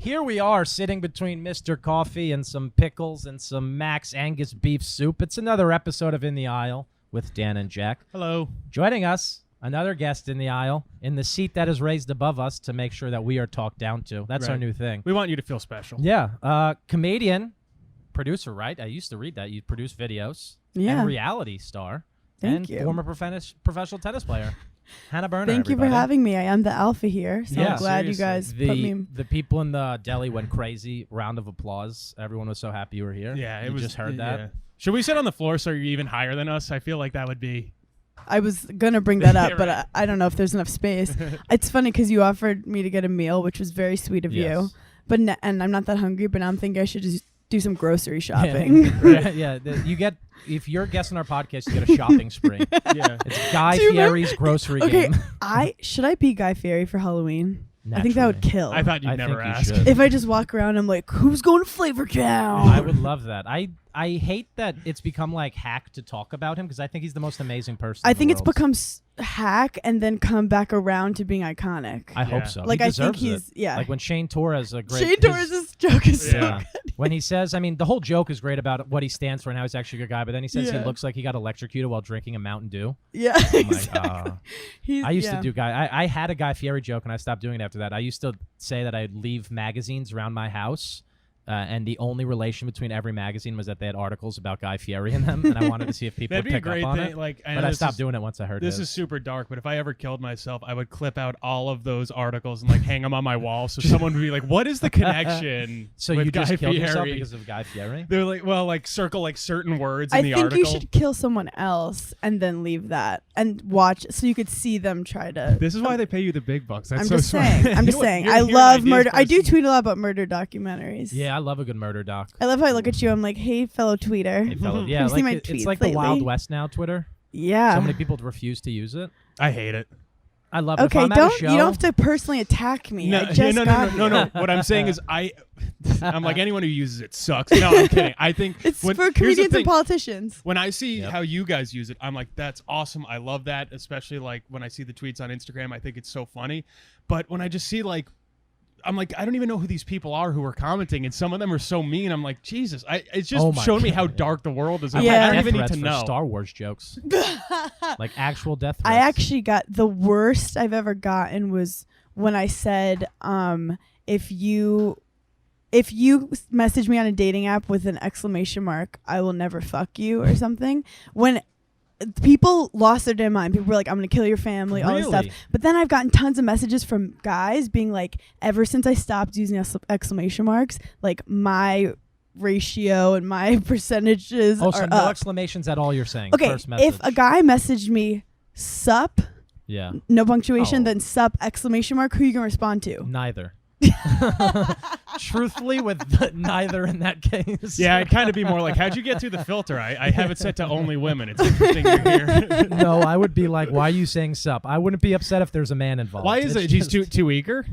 Here we are sitting between Mr. Coffee and some pickles and some Max Angus beef soup. It's another episode of In the Aisle with Dan and Jack. Hello. Joining us, another guest in the aisle, in the seat that is raised above us to make sure that we are talked down to. That's our new thing. We want you to feel special. Yeah. Comedian, producer, right? I used to read that. You produce videos. Yeah. And reality star. Thank you. Former professional tennis player. Hannah Berner. Thank you for having me. I am the alpha here, so Yeah, I'm glad seriously. you guys put me. The people in the deli went crazy. Round of applause. Everyone was so happy you were here. Yeah, you just heard that. Yeah. Should we sit on the floor so you're even higher than us? I feel like that would be. I was gonna bring that up, Right. but I don't know if there's enough space. It's funny because you offered me to get a meal, which was very sweet of you. But and I'm not that hungry, but now I'm thinking I should just do some grocery shopping. Yeah. You get, if you're guessing our podcast, you get a shopping spree. Yeah. It's Guy Fieri's grocery game. Should I be Guy Fieri for Halloween? I think that would kill. I thought you'd never think ask. you should. If I just walk around, I'm like, who's going to Flavor Town? I would love that. I hate that it's become like hack to talk about him because I think he's the most amazing person. I in the think it's world. become hack and then come back around to being iconic. I hope so. Like he I think deserves it. Like when Shane Torres, Shane Torres' joke is so good. When he says, I mean, the whole joke is great about what he stands for and how he's actually a good guy, but then he says he looks like he got electrocuted while drinking a Mountain Dew. Yeah, exactly. I used to do I had a Guy Fieri joke and I stopped doing it after that. I used to say that I'd leave magazines around my house. And the only relation between every magazine was that they had articles about Guy Fieri in them, and I wanted to see if people would pick up on it. Like, but I stopped doing it once I heard this it. is super dark, but if I ever killed myself, I would clip out all of those articles and like hang them on my wall, so someone would be like, "What is the connection?" So with you just Guy killed Fieri? yourself because of Guy Fieri? They're like, well, like circle like certain words in the I think article. you should kill someone else and then leave that and watch so you could see them try to. This is why they pay you the big bucks. That's I'm so just smart. saying. I'm just You know saying. what? I You're an love ideas murder. I do person. tweet a lot about murder documentaries. Yeah, I love a good murder doc. I love how I look at you. I'm like, hey, fellow tweeter. Hey, fellow. Have Yeah, you seen my it's tweets like the lately? Wild West now, Twitter. Yeah. So many people refuse to use it. I hate it. I love it. If Okay, I'm at a you show, don't have to personally attack me. No, I just got no. here. What I'm saying is, I'm like anyone who uses it sucks. No, I'm kidding. I think It's when, for here's the comedians thing. and politicians. When I see how you guys use it, I'm like, that's awesome. I love that, especially like when I see the tweets on Instagram. I think it's so funny. But when I just see like, I'm like, I don't even know who these people are who are commenting, and some of them are so mean. I'm like, Jesus, it's just showing me how dark the world is. I Yeah. have I don't even death need to threats for know. Star Wars jokes, like actual death threats. I actually got the worst I've ever gotten was when I said, if you message me on a dating app with an exclamation mark, I will never fuck you or something. When people lost their damn mind. People were like, I'm going to kill your family, all this stuff. Really? But then I've gotten tons of messages from guys being like, ever since I stopped using exclamation marks, like my ratio and my percentages Oh, so are no up. exclamations at all. You're saying Okay, first message. if a guy messaged me, sup, yeah, no punctuation, Oh. then sup, exclamation mark, who you going to respond to? neither. Truthfully, with neither in that case. Yeah, I'd kind of be more like, how'd you get through the filter? I have it set to only women. It's interesting you're here. No, I would be like, why are you saying sup? I wouldn't be upset if there's a man involved. Why is It's it? He's just- too eager?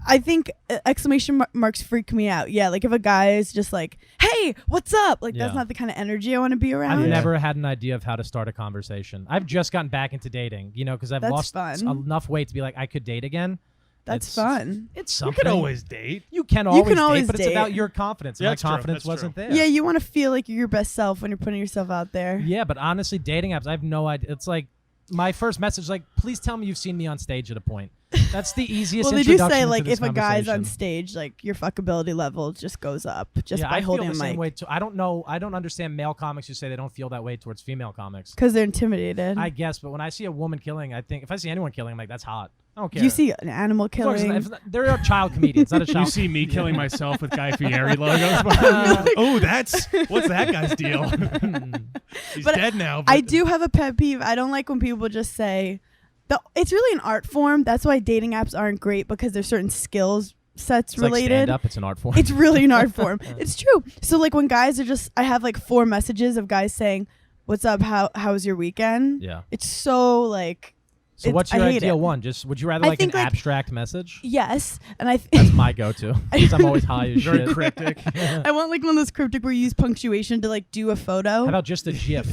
I think exclamation marks freak me out. Yeah, like if a guy is just like, hey, what's up? Like that's Yeah. not the kind of energy I want to be around. I've never had an idea of how to start a conversation. I've just gotten back into dating, because I've That's lost fun. enough weight to be like, I could date again. That's It's fun. It's You something. could always date. You can always always date, but it's date. about your confidence. Yeah, My that's true. confidence That's wasn't true. there. Yeah, you want to feel like you're your best self when you're putting yourself out there. Yeah, but honestly, dating apps, I have no idea. It's like my first message, like, please tell me you've seen me on stage at a point. That's the easiest. Well, they do introduction say into like this if a guy's on conversation. stage, like your fuckability level just goes up just Yeah, by I feel holding the a same mic way too. I don't know. I don't understand male comics who say they don't feel that way towards female comics. because they're intimidated. I guess, but when I see a woman killing, I think if I see anyone killing, I'm like, that's hot. I don't care. Do you see an animal Of course, killing? there are child comedians, not a You child. see me killing myself with Guy Fieri logos. Oh, what's that guy's deal? He's But dead now. I but- do have a pet peeve. I don't like when people just say, it's really an art form. That's why dating apps aren't great because there's certain skills sets It's like related. stand-up, it's an art form. It's really an art form. It's true. So like when guys are just, I have like 4 messages of guys saying, "What's up? How was your weekend?" Yeah. It's so like. So what's I your hate ideal it. one? Just would you rather I like an think, like- abstract message? Yes, and I. That's my go-to because I'm always high as Very shit. cryptic. I want like one of those cryptic where you use punctuation to like do a photo. How about just a GIF?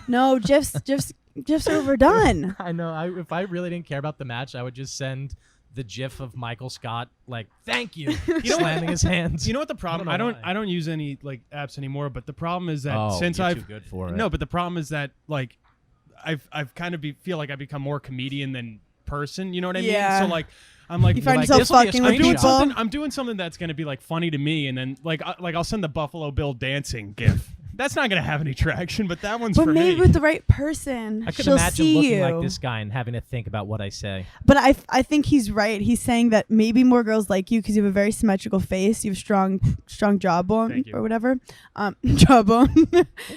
No, GIFs are overdone. I know. If I really didn't care about the match, I would just send the GIF of Michael Scott, like, thank you, slamming his hands. You know what the problem? I don't use any like apps anymore. But the problem is that since you're I've too good for it. no, but the problem is that like I've kind of feel like I've become more comedian than person. You know what I mean? So like. I'm like, you find like yourself fucking with people. I'm doing something that's gonna be like funny to me, and then like I'll send the Buffalo Bill dancing gif. That's not gonna have any traction, but that one's but for maybe me. with the right person, I could she'll imagine see looking you. like this guy and having to think about what I say. But I think he's right. He's saying that maybe more girls like you because you have a very symmetrical face. You have strong jawbone or whatever, jawbone,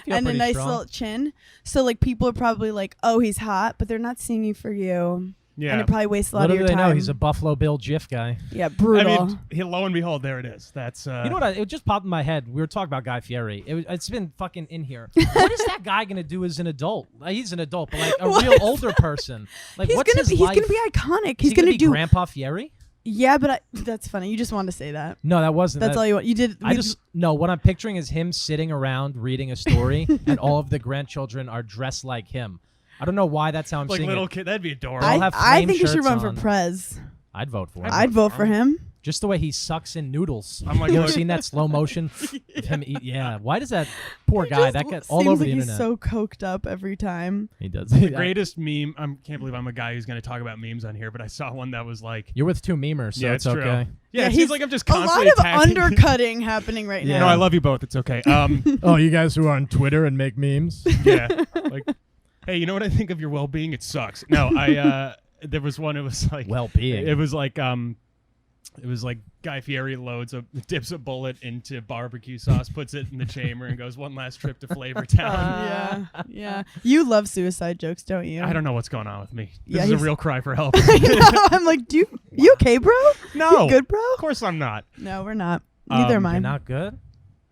and a nice little chin. So like people are probably like, oh, he's hot, but they're not seeing you for you. Yeah. And it probably wastes a lot Little of your do they time. know he's a Buffalo Bill GIF guy. Yeah, brutal. I mean, lo and behold, there it is. That's You know what? It just popped in my head. We were talking about Guy Fieri. It's been fucking in here. What is that guy gonna do as an adult? He's an adult, but like a real older person. Like, he's what's his life? gonna be iconic. He's gonna be do Grandpa Fieri. Yeah, but that's funny. You just wanted to say that. No, that wasn't. That's all you want. You did. What I'm picturing is him sitting around reading a story, and all of the grandchildren are dressed like him. I don't know why that's how I'm like seeing little it. kid. That'd be adorable. I think you should shirts run on. for prez. I'd vote for him. I'd vote for him. Just the way he sucks in noodles. I'm like, you ever look- seen that slow motion of him eat? Yeah. Why does that poor guy? That got all seems over like the internet. He's so coked up every time. He does. The greatest meme. I can't believe I'm a guy who's going to talk about memes on here, but I saw one that was like, You're with two memers, so yeah, it's true. okay. Yeah, it he's seems like I'm just a constantly lot of attacking. undercutting happening right Yeah. now. No, I love you both. It's okay. Oh, you guys who are on Twitter and make memes? Yeah. Like, hey, you know what I think of your well-being? It sucks. No, there was one. It was like Well-being. It was like Guy Fieri dips a bullet into barbecue sauce, puts it in the chamber, and goes one last trip to Flavortown. Yeah. You love suicide jokes, don't you? I don't know what's going on with me. This Yeah, is a he's- real cry for help. I know. I'm like, you okay, bro? No, You good, bro? Of course I'm not. No, we're not. Neither am I. You're not good?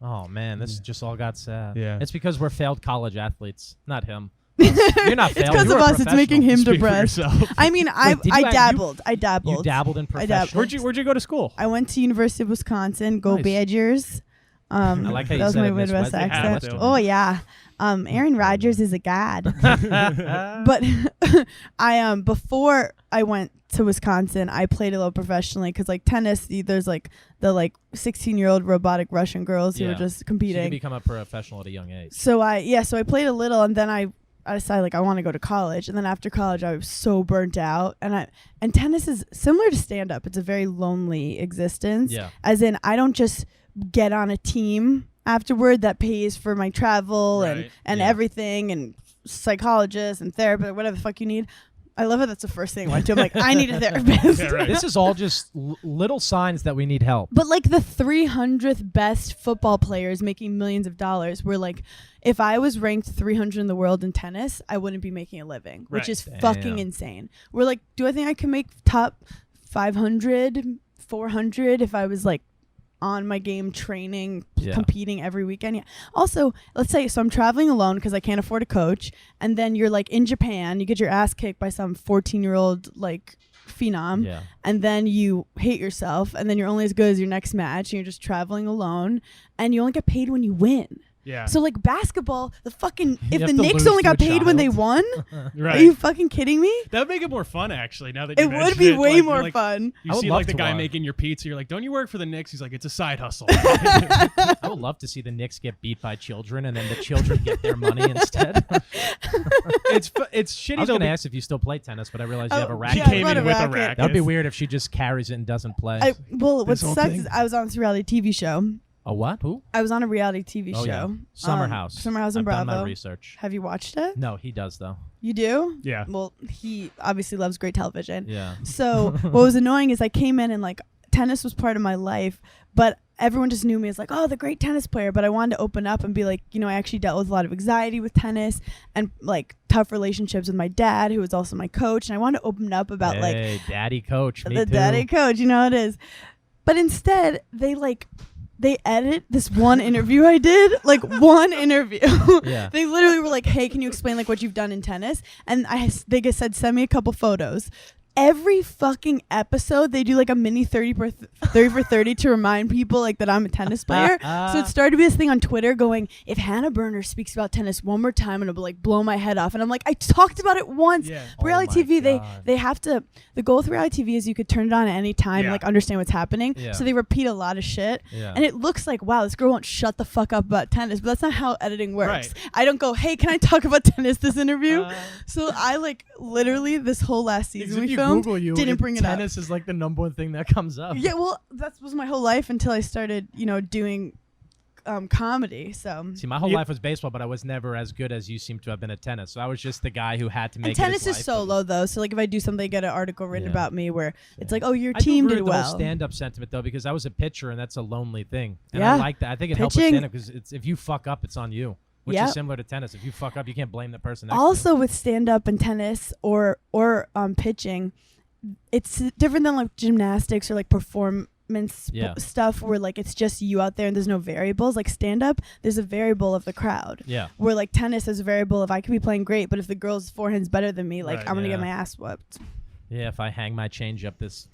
Oh, man, this just all got sad. Yeah. It's because we're failed college athletes, not him. You're not failed. It's because You're of a us. It's making him Speak for depressed. yourself. I mean, I did you- dabbled. I You dabbled. dabbled in I dabbled. professional. Where'd you go to school? I went to University of Wisconsin. Go Nice. Badgers. I like how you that was said my it, Miss Midwest Wesley. accent. Have to. Oh yeah. Aaron Rodgers is a god. But I before I went to Wisconsin, I played a little professionally because like tennis, there's like the 16-year-old robotic Russian girls who Yeah. were just So you competing. can become a professional at a young age. So I played a little, and then I decided like I want to go to college, and then after college I was so burnt out, and tennis is similar to stand up. It's a very lonely existence. Yeah. As in, I don't just get on a team afterward that pays for my travel Right. and Yeah. everything, and psychologist and therapist, whatever the fuck you need. I love it. That's the first thing I went to. I'm like, I need a therapist. Yeah, right. This is all just little signs that we need help. But like the 300th best football players making millions of dollars were like, if I was ranked 300 in the world in tennis, I wouldn't be making a living, which Right. is Damn. fucking insane. We're like, do I think I can make top 500, 400 if I was like on my game training, Yeah. competing every weekend? Yeah. Also, let's say, so I'm traveling alone because I can't afford a coach. And then you're like in Japan, you get your ass kicked by some 14-year-old like phenom. Yeah. And then you hate yourself, and then you're only as good as your next match, and you're just traveling alone, and you only get paid when you win. Yeah. So like basketball, if have the to Knicks lose only to got a paid when they child. won, Right. are you fucking kidding me? That would make it more fun, actually. Now that you It would mention be it, way like, you're more like- fun. You I would see love like the to guy watch. making your pizza. You're like, don't you work for the Knicks? He's like, it's a side hustle. I would love to see the Knicks get beat by children and then the children get their money instead. it's I shitty was though. going to ask if you still play tennis, but I realized you have a Oh, racket. She yeah, came what in a with a racket. racket. That would be weird if she just carries it and doesn't play. What This whole sucks thing? is I was on this reality TV show. A what? Who? I was on a reality TV Oh, show. yeah. Summer House. Summer House and I've done Bravo. my research. Have you watched it? No, he does, though. You do? Yeah. Well, he obviously loves great television. Yeah. So what was annoying is I came in and like tennis was part of my life, but everyone just knew me as like, oh, the great tennis player. But I wanted to open up and be like, I actually dealt with a lot of anxiety with tennis and like tough relationships with my dad, who was also my coach. And I wanted to open up about like Hey, daddy coach. Me the too. daddy coach, you know how it is. But instead, they edit this one interview I did, like one interview. Yeah. They literally were like, hey, can you explain like what you've done in tennis? And they just said, send me a couple photos. every fucking episode they do like a mini 30 for 30 to remind people like that I'm a tennis player. So it started to be this thing on Twitter going, if Hannah Berner speaks about tennis one more time, and it'll like blow my head off. And I'm like, I talked about it once. Yeah. Reality TV, God. they have to. The goal with reality TV is you could turn it on at any time and like understand what's happening. Yeah. So they repeat a lot of shit, and it looks like, wow, this girl won't shut the fuck up about tennis. But that's not how editing works. Right. I don't go, hey, can I talk about tennis this interview? So I like literally this whole last season we filmed didn't bring it up. Tennis is like the number one thing that comes up. Yeah, well, that was my whole life until I started, doing comedy. So See, my whole life was baseball, but I was never as good as you seem to have been at tennis. So I was just the guy who had to make and tennis it is solo though. So like if I do something, I get an article written about me where it's like, oh, your I team do did the well. whole stand-up sentiment though, because I was a pitcher, and that's a lonely thing. And Yeah. I like that. I think it helps with Pitching- stand-up because it's if you fuck up, it's on you. Which Yep. is similar to tennis. If you fuck up, you can't blame the person next Also with stand up and tennis or pitching, it's different than like gymnastics or like performance stuff where like it's just you out there and there's no variables. Like stand up, there's a variable of the crowd. Yeah. Where like tennis is a variable of I could be playing great, but if the girl's forehand's better than me, like Right, I'm gonna yeah. get my ass whooped. Yeah, if I hang my change up, this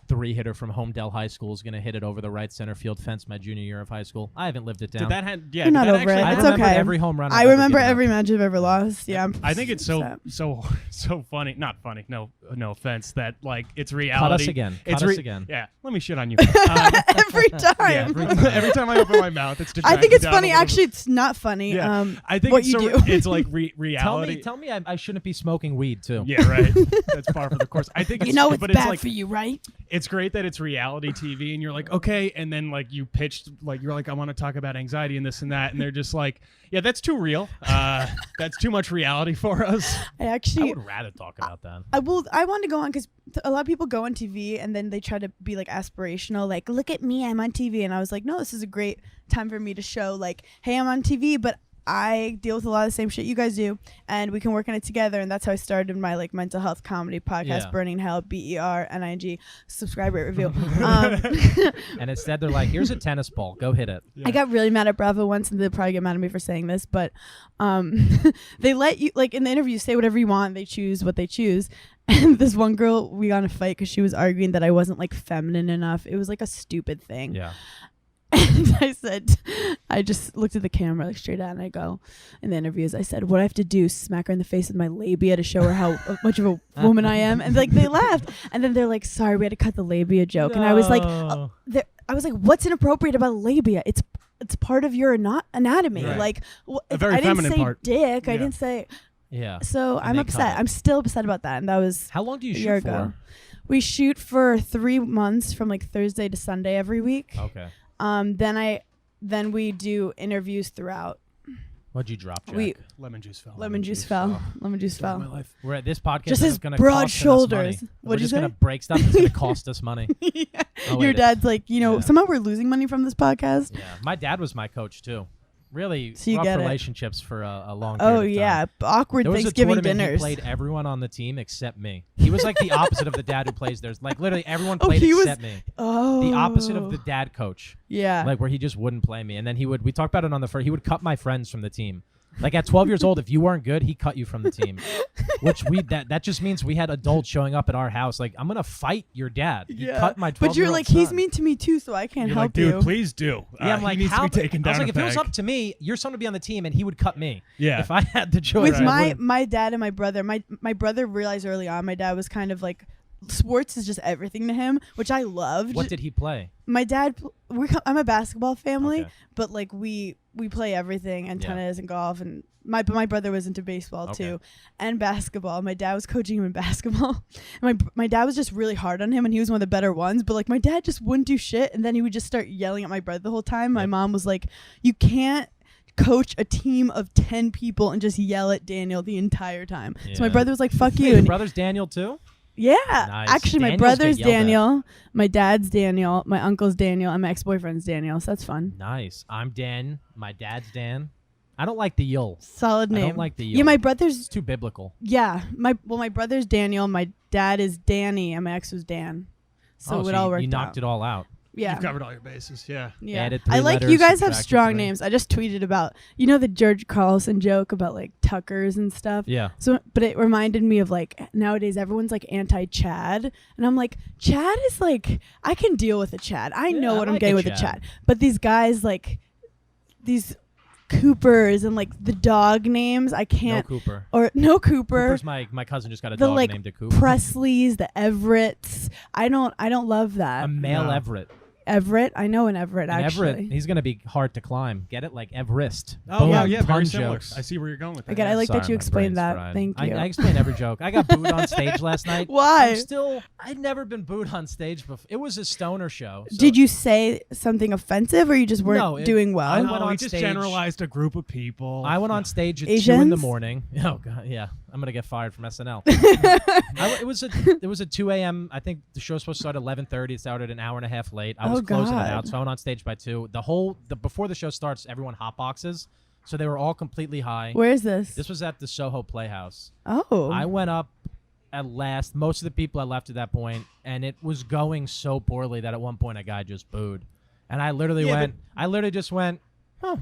3-hitter from Homedale High School is going to hit it over the right center field fence my junior year of high school. I haven't lived it down. Did that ha- yeah, You're not did that over actually it. I It's remember okay. every home run. I I've ever remember given up. every match I've ever lost. Yeah, I think it's so upset. funny. Not funny. No offense. That like it's reality. Cut us again. It's Cut us again. Yeah. Let me shit on you. every time. Yeah, every time I open my mouth, it's. To I drag think you it's down funny. a little Actually, it's not funny. Yeah. I think what it's you so, do. it's like reality. Tell me I shouldn't be smoking weed too. Yeah, right. That's par for the course. I think it's, it's but bad it's like for you, right? it's great that it's reality TV and you're like, okay, and then like you pitched like you're like, I want to talk about anxiety and this and that, and they're just like, yeah, that's too real. That's too much reality for us. I I actually would rather talk about that. I want to go on because a lot of people go on TV and then they try to be like aspirational, like look at me, I'm on TV, and I was like, no, this is a great time for me to show like, hey, I'm on TV, but I deal with a lot of the same shit you guys do, and we can work on it together. And that's how I started my like mental health comedy podcast, Yeah. Berning Hell, BERNING. Subscribe, rate, review. And instead they're like, here's a tennis ball. Go hit it. I got really mad at Bravo once, and they'll probably get mad at me for saying this, but they let you, like in the interview, say whatever you want. They choose what they choose. And this one girl, we got in a fight because she was arguing that I wasn't like feminine enough. It was like a stupid thing. Yeah. And I just looked at the camera like straight at, and I go, in the interviews, I said, what I have to do, smack her in the face with my labia to show her how much of a woman I am. And like they laughed, and then they're like, sorry, we had to cut the labia joke. And I was like, what's inappropriate about labia? It's part of your anatomy. Right. Like A very I didn't feminine say part. dick. I Yeah. didn't say. Yeah. So And I'm they cut upset. it. I'm still upset about that. And that was How long do you a year shoot for? ago. We shoot for 3 months from like Thursday to Sunday every week. Okay. Then we do interviews throughout. What'd you drop, Jack? Lemon juice fell. Lemon juice fell. Lemon juice Story of my fell. life. We're at this podcast. Just is his gonna broad cost us shoulders. money. What'd We're you just gonna say? break stuff. It's gonna cost us money. Yeah. Oh, Your wait, dad's like, yeah. somehow we're losing money from this podcast. Yeah. My dad was my coach too. Really So you rough get it. relationships for a long period Oh of time. yeah, awkward There was Thanksgiving a tournament dinners. he played everyone on the team except me. He was like the opposite of the dad who plays theirs. Like literally everyone Oh, played he was- except me. Oh, The opposite of the dad coach. Yeah. Like where he just wouldn't play me. And then we talked about it on the first, he would cut my friends from the team. Like at 12 years old, if you weren't good, he cut you from the team. Which that just means we had adults showing up at our house like, I'm gonna fight your dad. He cut my 12-year-old But you're like, he's son. mean to me too, so I can't You're help like, dude, you. please do. Yeah, I'm like, he needs how? to be taken down. I was like, a if it was peg. up to me, your son would be on the team and he would cut me. Yeah. If I had the choice. With I my would. my dad and my brother, my brother realized early on my dad was kind of like, sports is just everything to him, which I loved. What did he play? My dad, I'm a basketball family, Okay. but like we play everything, and Yeah. tennis and golf, and my brother was into baseball Okay. too, and basketball. My dad was coaching him in basketball. My dad was just really hard on him, and he was one of the better ones. But like my dad just wouldn't do shit, and then he would just start yelling at my brother the whole time. My Yep. mom was like, "You can't coach a team of 10 people and just yell at Daniel the entire time." So my Yeah. brother was like, "Fuck you." Your And brother's Daniel too? yeah, Nice. actually, my Daniels brother's get yelled at. Daniel, my dad's Daniel, my uncle's Daniel, and my ex-boyfriend's Daniel. So that's fun. Nice. I'm Dan. My dad's Dan. I don't like the Yul. Solid I name. don't like the Yul. Yeah, my brother's. It's too biblical. Yeah, my brother's Daniel. My dad is Danny, and my ex was Dan. So it all worked you knocked out. it all out. Yeah. You've covered all your bases. Yeah. Yeah. Added I 3 like letters, you guys have subtracted strong 3. names. I just tweeted about the George Carlson joke about like Tuckers and stuff. Yeah. So, but it reminded me of like nowadays everyone's like anti-Chad, and I'm like, Chad is like, I can deal with a Chad. I know I what I'm like getting a with a Chad. Chad. But these guys like these Coopers and like the dog names, I No can't. Cooper. Or no Cooper. Cooper's my cousin just got a The dog like named a Cooper. Presleys, the Everetts. I don't love that. A male No. Everett. Everett. I know an Everett An actually. Everett. He's gonna be hard to climb. Get it like Everest. Oh Boom, wow, yeah, very pun similar. jokes. I see where you're going with that. Again, I like that Sorry, you my explained brain's that. fried. Thank you. I explain every joke. I got booed on stage last night. Why? I'd never been booed on stage before. It was a stoner show. So Did you say something offensive, or you just weren't No, doing well? I No, went on he just stage- generalized a group of people. I went on stage at 2 Asians? in the morning. Oh god, yeah. I'm gonna get fired from SNL. It was a 2 a.m. I think the show was supposed to start at 11:30. It started an hour and a half late. I was Oh, closing it God. out, so I went on stage by 2. Before the show starts, everyone hotboxes, so they were all completely high. Where is this? This was at the Soho Playhouse. Oh. I went up at last. Most of the people had left at that point, and it was going so poorly that at one point a guy just booed, and I literally just went, oh.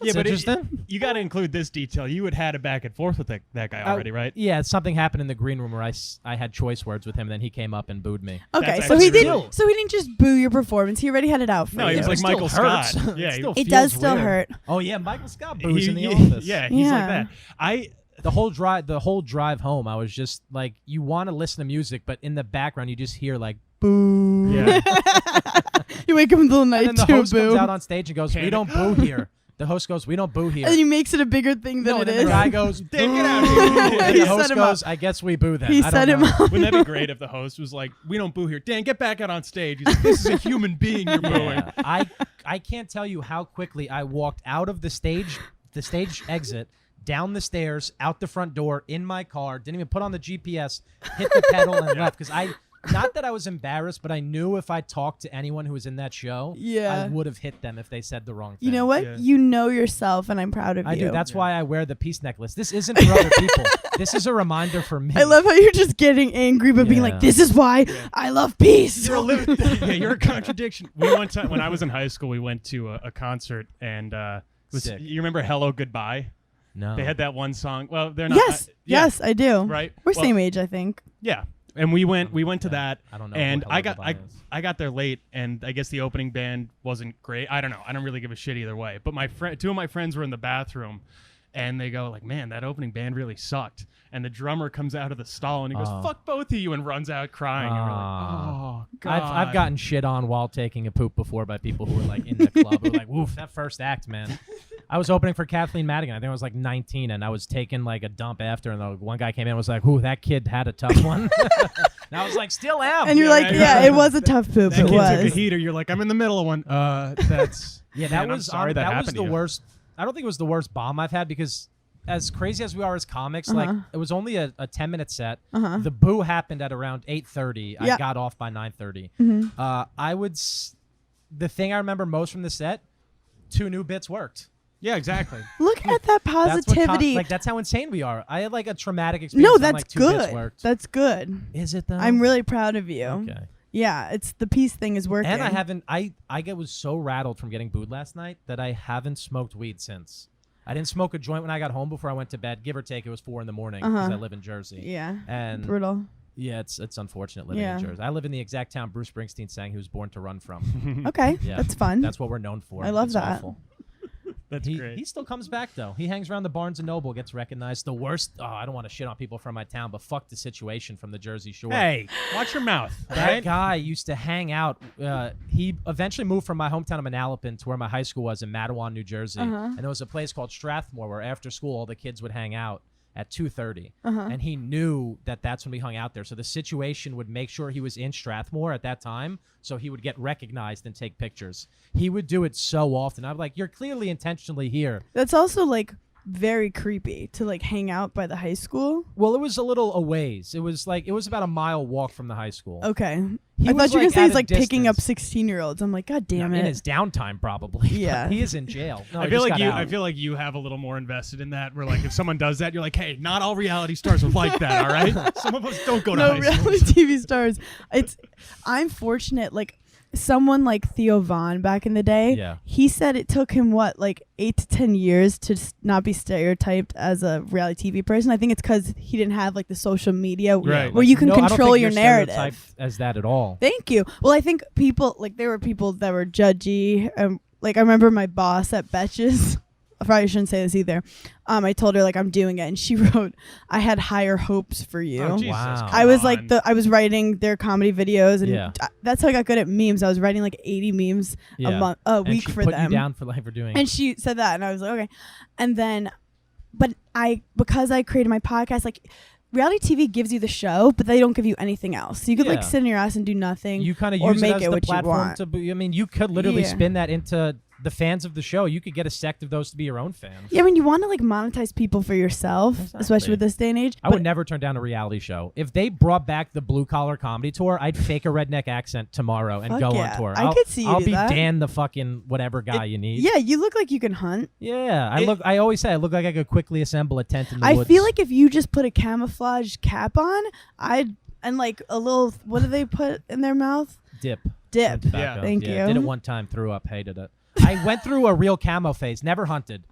Yeah, That's but interesting. you got to include this detail. You had a back and forth with that guy already, right? Yeah, something happened in the green room where I had choice words with him, and then he came up and booed me. Okay, That's so he actually didn't. really- So he didn't just boo your performance. He already had it out for No, you. he was It like still Michael hurts. Scott. Yeah, Still it does feels still weird. hurt. Oh yeah, Michael Scott boos in the office. he's Yeah. like that. The whole drive home, I was just like, you want to listen to music, but in the background you just hear like boo. Yeah. You wake up in the middle of the And night then the to host boo, comes out on stage and goes, "We Panic. don't boo here." The host goes, "We don't boo here." and he makes it a bigger thing than No, it and then is. the guy goes, Dan, get out "Boo." of here. And He the set host him goes, "I guess we boo then." He I set don't him know. up. Wouldn't that be great if the host was like, "We don't boo here. Dan, get back out on stage." He's like, "This is a human being you're booing." Yeah. I can't tell you how quickly I walked out of the stage exit, down the stairs, out the front door, in my car, didn't even put on the GPS, hit the pedal and left, because not that I was embarrassed, but I knew if I talked to anyone who was in that show, Yeah. I would have hit them if they said the wrong thing. You know what? Yeah. You know yourself, and I'm proud of I you. do. That's why I wear the peace necklace. This isn't for other people. This is a reminder for me. I love how you're just getting angry, but being Yeah. like, "This is why I love peace." You're a contradiction. We went to, when I was in high school, we went to a concert, and Sick. you remember "Hello Goodbye"? No. They had that one song. Well, they're not. Yes, yes, I do. Right. We're Well, same age, I think. Yeah, and we went to that. I don't know. And what Hello Goodbye is. I got there late, and I guess the opening band wasn't great. I don't know. I don't really give a shit either way. But two of my friends were in the bathroom, and they go like, "Man, that opening band really sucked." And the drummer comes out of the stall and he goes, Oh. "Fuck both of you," and runs out crying. And we're like, "Oh God." I've gotten shit on while taking a poop before by people who were like in the club who were like, "Woof, that first act, man." I was opening for Kathleen Madigan. I think I was like 19, and I was taking like a dump after, and the one guy came in and was like, "Ooh, that kid had a tough one." And I was like, "Still am." And you're Yeah, like, right, "Yeah, right. it was a tough poop. That It kid took a was." heater. You're like, "I'm in the middle of one." That's Yeah, man, that I'm was sorry that was happened the to you. worst. I don't think it was the worst bomb I've had, because as crazy as we are as comics, like it was only a 10-minute set. The boo happened at around 8:30. Yeah. I got off by 9:30. Mhm. The thing I remember most from the set, 2 new bits worked. Yeah, exactly. Look at that That's what positivity. that's how insane we are. I had like a tramatic experience. No, and, that's like 2 bits good. worked. That's good. Is it though? I'm really proud of you. okay. Yeah, it's the peace thing is working. And I haven't. I was so rattled from getting booed last night that I haven't smoked weed since. I didn't smoke a joint when I got home before I went to bed. Give or take, it was 4 a.m. because I live in Jersey. Yeah. And Brutal. yeah, it's unfortunate living Yeah. in Jersey. I live in the exact town Bruce Springsteen sang he was born to run from. Okay, Yeah. that's fun. That's what we're known for. I love It's that. awful. That's great. He still comes back though. He hangs around the Barnes and Noble, gets recognized. The worst. Oh, I don't want to shit on people from my town, but fuck the situation from the Jersey Shore. Hey, watch your mouth. all That right? guy used to hang out. He eventually moved from my hometown of Manalapan to where my high school was in Matawan, New Jersey. And there was a place called Strathmore where after school all the kids would hang out at 2:30. And he knew that that's when we hung out there. So the situation would make sure he was in Strathmore at that time, so he would get recognized and take pictures. He would do it so often. I'm like, you're clearly intentionally here. That's also like very creepy to like hang out by the high school. Well, it was a little a ways. It was about a mile walk from the high school. Okay. He I was, thought you were like, gonna say at he's a like picking up distance. 16-year-olds. I'm like, God damn In it. his downtime, probably. Yeah. He is in jail. No, I he feel just like got out. I feel like you have a little more invested in that. Where like if someone does that, you're like, "Hey, not all reality stars are like that, all right? Some of us don't go to No high school." reality TV stars. I'm fortunate. Like someone like Theo Von back in the day. Yeah. He said it took him like 8 to 10 years to not be stereotyped as a reality TV person. I think it's because he didn't have like the social media Right. where you can I don't control think your you're narrative. stereotyped as that at all. Thank you. Well, I think people like there were people that were judgy. Like I remember my boss at Betches. I probably shouldn't say this either. I told her like I'm doing it, and she wrote, "I had higher hopes for you." Oh, Jesus, Wow. come I was on. I was writing their comedy videos, and Yeah. that's how I got good at memes. I was writing like 80 memes a And week she for put them. you down for doing. And she said that, and I was like, okay. And then, but because I created my podcast, like reality TV gives you the show, but they don't give you anything else. So you could like Yeah. sit in your ass and do nothing. You kind of or use make it as it the what you platform want. to. I mean, you could literally Yeah. spin that into the fans of the show. You could get a sect of those to be your own fans. Yeah, I mean, you want to like monetize people for yourself, Exactly. especially with this day and age. I would never turn down a reality show. If they brought back the blue collar comedy tour, I'd fake a redneck accent tomorrow and Fuck go yeah. on tour. I could see you I'll do be that. Dan, the fucking whatever guy you need. Yeah, you look like you can hunt. Yeah, I always say I look like I could quickly assemble a tent in the I woods. feel like if you just put a camouflage cap on, and like a little, what do they put in their mouth? dip. Dip. Tobacco. Thank you. Did it one time, threw up, hated it. I went through a real camo phase. Never hunted.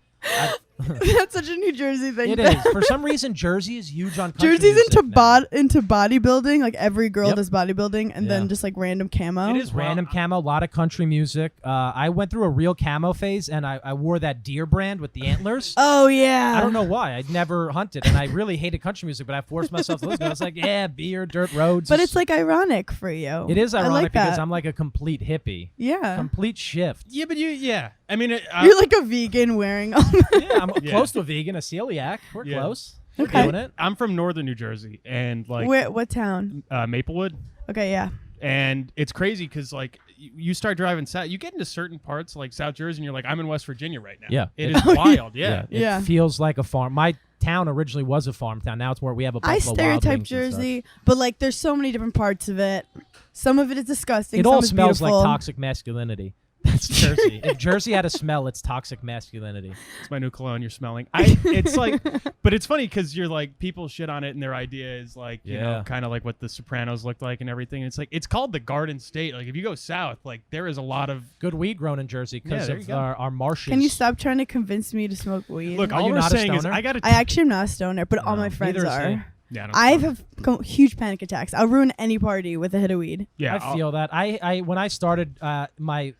That's such a New Jersey thing. It is. For some reason, Jersey is huge on country Jersey's music now. into bodybuilding. Like every girl Yep. does bodybuilding, and Yeah. then just like random camo. It is Random camo, a lot of country music. I went through a real camo phase, and I wore that deer brand with the antlers. Oh yeah. I don't know why. I'd never hunted, and I really hated country music, but I forced myself to listen. I was like, yeah, beer, dirt roads. But it's like ironic for you. It is I ironic like because that. I'm like a complete hippie. Yeah. Complete shift. Yeah, but yeah. I mean, You're like a vegan wearing all Yeah, I'm Yeah. close to a vegan, a celiac. We're Yeah. close. Okay. We're doing it. I'm from northern New Jersey, and like what town? Maplewood. Okay, yeah. And it's crazy because like you start driving south, you get into certain parts like South Jersey, and you're like, I'm in West Virginia right now. Yeah. it is wild. Yeah. It Yeah. feels like a farm. My town originally was a farm town. Now it's where we have a I Buffalo Wild stereotype Wings and stuff. Jersey, but like there's so many different parts of it. Some of it is disgusting. It some all is smells beautiful. like toxic masculinity. That's Jersey. If Jersey had a smell, it's toxic masculinity. It's my new cologne you're smelling. It's like, but it's funny because you're like, people shit on it and their idea is like, you know, Yeah. kind of like what the Sopranos looked like and everything. It's like, it's called the Garden State. Like if you go south, like there is a lot of, Good weed grown in Jersey because there you of go. our marshes. Can you stop trying to convince me to smoke weed? look, Are all you we're not a saying is stoner? I got to, I actually am not a stoner, but all No, my friends neither is he. are. yeah, I have huge panic attacks. I'll ruin any party with a hit of weed. yeah, I feel that. I when I started my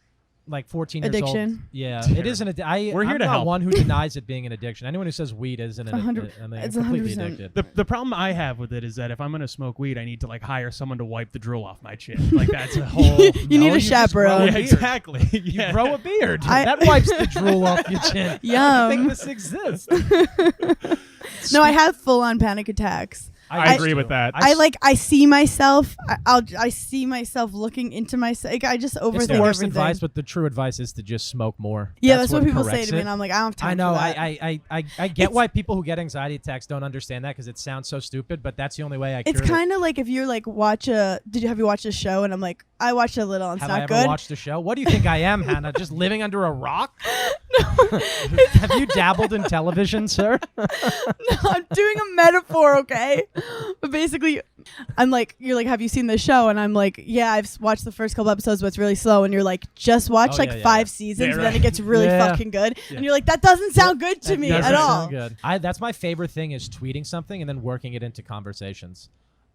like 14 years old. Addiction. Yeah, Terrible. it is an addiction. We're here I'm to not help. one who denies it being an addiction. Anyone who says weed isn't an 100 I mean, it's completely 100%. addicted. The problem I have with it is that if I'm gonna smoke weed, I need to like hire someone to wipe the drool off my chin. Like that's a whole. You need No, a you just grow chaperone. a yeah, beard. exactly. You yeah. grow a beard. I- That wipes the drool off your chin. I Yum. think this exists. No, I have full on panic attacks. I agree with that. I see myself. I see myself looking into myself. Like, I just overthink It's the worst everything. advice, but the true advice is to just smoke more. Yeah, that's what people say corrects to me, it. and I'm like, I don't have time I know. for that. I get why people who get anxiety attacks don't understand that because it sounds so stupid, but that's the only way I It's cured it. kind of like if you're like have you watched a show? And I'm like, I watched a little. And it's Have I not ever good. watched a show? What do you think I am, Hannah? Just living under a rock? Have you dabbled in television, sir? No, I'm doing a metaphor, okay? But basically, I'm like, you're like, have you seen this show? And I'm like, yeah, I've watched the first couple episodes, but it's really slow. And you're like, just watch Oh, yeah, 5 yeah. seasons, Yeah, and then right. it gets really Yeah. fucking good. Yeah. And you're like, that doesn't sound good to me Doesn't at all. sound good. That's my favorite thing is tweeting something and then working it into conversations.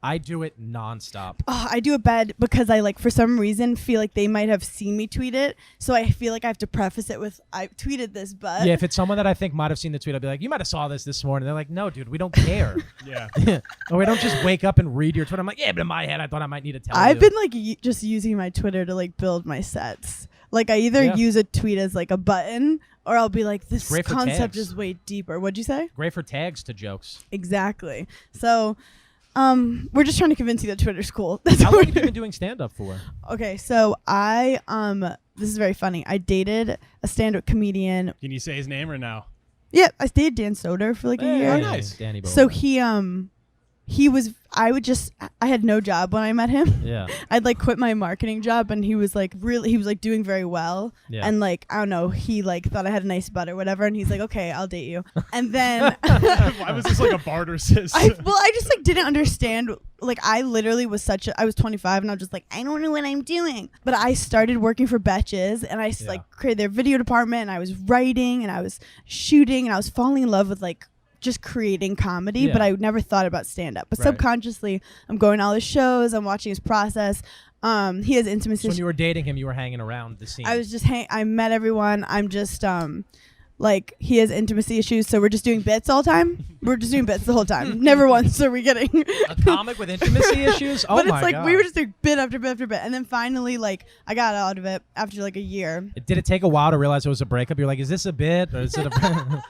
I do it nonstop. Oh, I do it bad because I like for some reason feel like they might have seen me tweet it, so I feel like I have to preface it with I tweeted this, but Yeah, if it's someone that I think might have seen the tweet, I'll be like, you might have saw this morning. They're like, no, dude, we don't care. yeah. Or we don't just wake up and read your Twitter. I'm like, yeah, but in my head, I thought I might need to tell I've you. been like just using my Twitter to like build my sets. Like I either Yeah. use a tweet as like a button, or I'll be like, this great for concept tags. is way deeper. What'd you say? Great for tags to jokes. Exactly. So, we're just trying to convince you that Twitter's cool. That's How what long we're have you doing. been doing stand-up for? Okay, so I this is very funny. I dated a stand-up comedian. Can you say his name or no? Yeah, I dated Dan Soder for like a Hey, year. oh, nice. Danny Boy. So he I had no job when I met him. Yeah. I'd like quit my marketing job, and he was like doing very well. Yeah. And like, I don't know, he like thought I had a nice butt or whatever, and he's like, okay, I'll date you. And then Why was this like a barter system? I just like didn't understand. Like, I literally was I was 25, and I was just like, I don't know what I'm doing. But I started working for Betches, and I like created their video department, and I was writing, and I was shooting, and I was falling in love with like just creating comedy, but I never thought about stand-up. But subconsciously, I'm going to all his shows, I'm watching his process. He has intimacy. So when you were dating him, you were hanging around the scene. I was just I met everyone. I'm just like, he has intimacy issues, so we're just doing bits all the time. We're just doing bits the whole time. Never once are we getting a comic with intimacy issues. Oh, but my it's like God. we were just doing bit after bit after bit, and then finally, like, I got out of it after like a year. Did it take a while to realize it was a breakup? You're like, is this a bit or is it a?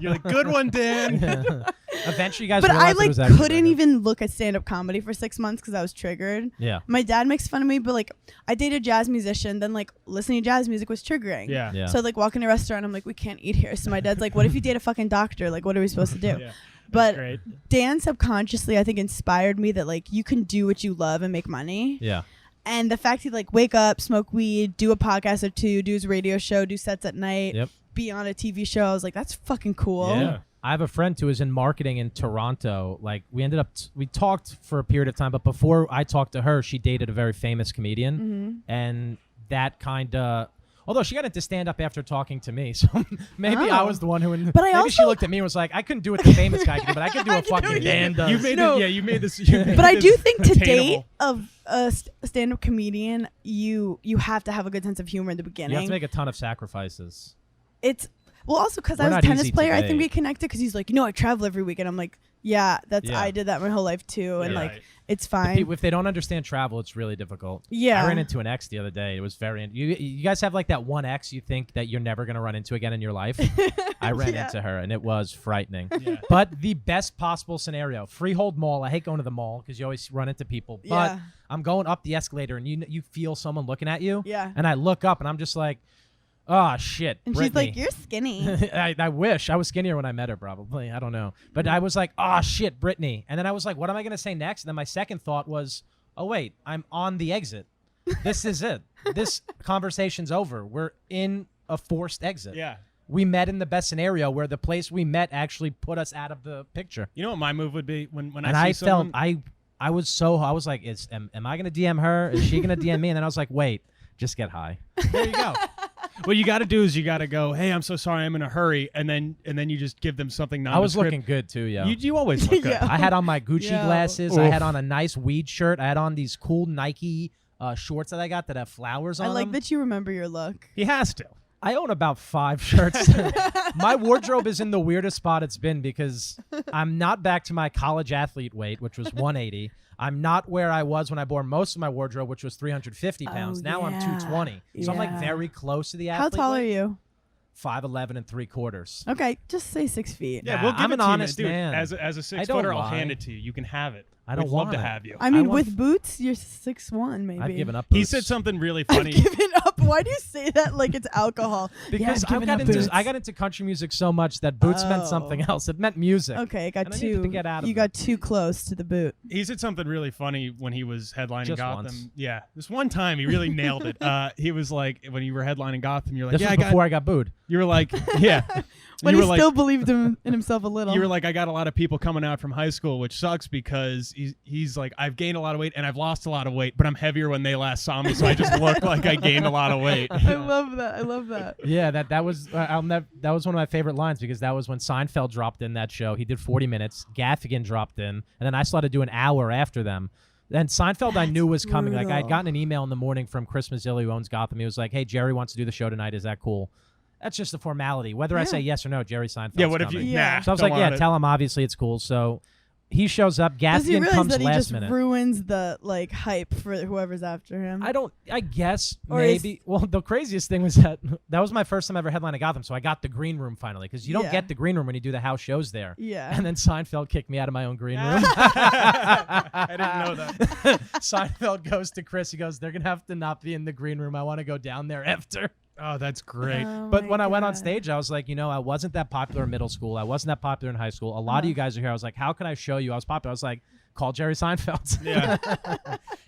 You're like, good one, Dan. Yeah. Eventually, you guys. But I realized it like was actually a couldn't breakup. even look at stand-up comedy for 6 months because I was triggered. Yeah. My dad makes fun of me, but like, I dated a jazz musician. Then like listening to jazz music was triggering. Yeah. So I'd like walk in a restaurant. I'm like, we can't eat here. So my dad's like, what if you date a fucking doctor? Like, what are we supposed to do? Yeah. But Great. Dan subconsciously, I think, inspired me that like you can do what you love and make money. Yeah. And the fact he'd like wake up, smoke weed, do a podcast or two, do his radio show, do sets at night, Yep. be on a TV show, I was like, that's fucking cool. Yeah. I have a friend who is in marketing in Toronto. Like, we ended up, we talked for a period of time, but before I talked to her, she dated a very famous comedian. Mm-hmm. And that kind of, although she got into stand-up after talking to me, so maybe I Oh. was the one who, But I maybe she also- looked at me and was like, I couldn't do what the famous guy can do, but I could do I what can do fucking it. Dan does. You made No. it. Yeah, you made this. You made But I this do think to attainable. date a stand-up comedian, you have to have a good sense of humor in the You beginning. have to make a ton of sacrifices. It's well, also because I We're was a not tennis easy to player, I think date. we connected because he's like, I travel every week, and I'm like, yeah, that's Yeah. I did that my whole life too, and Yeah. like Right. it's The fine. people, if they don't understand travel, it's really difficult. Yeah. I ran into an ex the other day. It was very. You guys have like that one ex you think that you're never gonna run into again in your life. I ran Yeah. into her and it was frightening. Yeah. But the best possible scenario: Freehold Mall. I hate going to the mall because you always run into people. But Yeah. I'm going up the escalator and you feel someone looking at you. Yeah. And I look up and I'm just like, oh shit. And she's Brittany. like, you're skinny. I wish I was skinnier when I met her, probably. I don't know. But I was like, oh shit, Brittany. And then I was like, what am I going to say next? And then my second thought was, oh wait, I'm on the exit. This is it. This conversation's over. We're in a forced exit. Yeah. We met in the best scenario where the place we met actually put us out of the picture. You know what my move would be when And I I see felt, someone. I was like, am I going to DM her? Is she going to DM me? And then I was like, wait, just get high. There you go. What you got to do is you got to go, hey, I'm so sorry, I'm in a hurry, and then you just give them something I was nondescript. looking good too, yo. You always look good. Yeah. I had on my Gucci Yo. glasses. I Oof. had on a nice weed shirt. I had on these cool Nike shorts that I got that have flowers on I like them. that you remember your look. He has to. I own about 5 shirts. My wardrobe is in the weirdest spot it's been because I'm not back to my college athlete weight, which was 180. I'm not where I was when I bore most of my wardrobe, which was 350 pounds. Oh, Now I'm yeah. 220. So I'm like Yeah. very close to the How athlete tall are weight. you? 5'11" and 3/4. Okay, just say 6 feet. Yeah, Nah, we'll give I'm it an to you, honest dude. man. As a I don't 6-footer, I'll lie. hand it to you. You can have it. I don't We'd love want to it. have you. I mean, want- with boots, you're 6'1", maybe. I've given up. He boots. said something really I've funny. given up. Why do you say that like it's alcohol? Because yeah, I've given up I got into country music so much that boots meant Oh. something else. It meant music. Okay, I got And I needed to too. get out of You it. got too close to the boot. He said something really funny when he was headlining Just Gotham. once. Yeah, this one time he really nailed it. He was like, when you were headlining Gotham, you're like, This yeah, was before I got booed. You were like, yeah. When you he were still like, believed in himself a little. you were like, I got a lot of people coming out from high school, which sucks because he's like, I've gained a lot of weight and I've lost a lot of weight, but I'm heavier when they last saw me, so I just look like I gained a lot of weight. I love that. I love that. Yeah, that was that was one of my favorite lines because that was when Seinfeld dropped in that show. He did 40 minutes. Gaffigan dropped in, and then I started to do an hour after them. Then Seinfeld I knew was coming. Like I had brutal. gotten an email in the morning from Chris Mazzilli, who owns Gotham. He was like, "Hey, Jerry wants to do the show tonight. Is that cool?" That's just a formality. Whether I Yeah. say yes or no, Jerry Seinfeld's Yeah, what if you? coming. Yeah. Nah, So I was don't like, yeah, want it. tell him. Obviously, it's cool. So he shows up. Does he Gaffigan realize comes that he last just minute. ruins the like hype for whoever's after him? I guess Or is- maybe. Well, the craziest thing was that was my first time ever headlining Gotham, so I got the green room finally because you don't Yeah. get the green room when you do the house shows there. Yeah. And then Seinfeld kicked me out of my own green room. I didn't know that. Seinfeld goes to Chris. He goes, "They're gonna have to not be in the green room. I want to go down there after." Oh, that's great. But when I went on stage, I was like, I wasn't that popular in middle school. I wasn't that popular in high school. A lot of you guys are here. I was like, how can I show you I was popular? I was like, call Jerry Seinfeld. Yeah.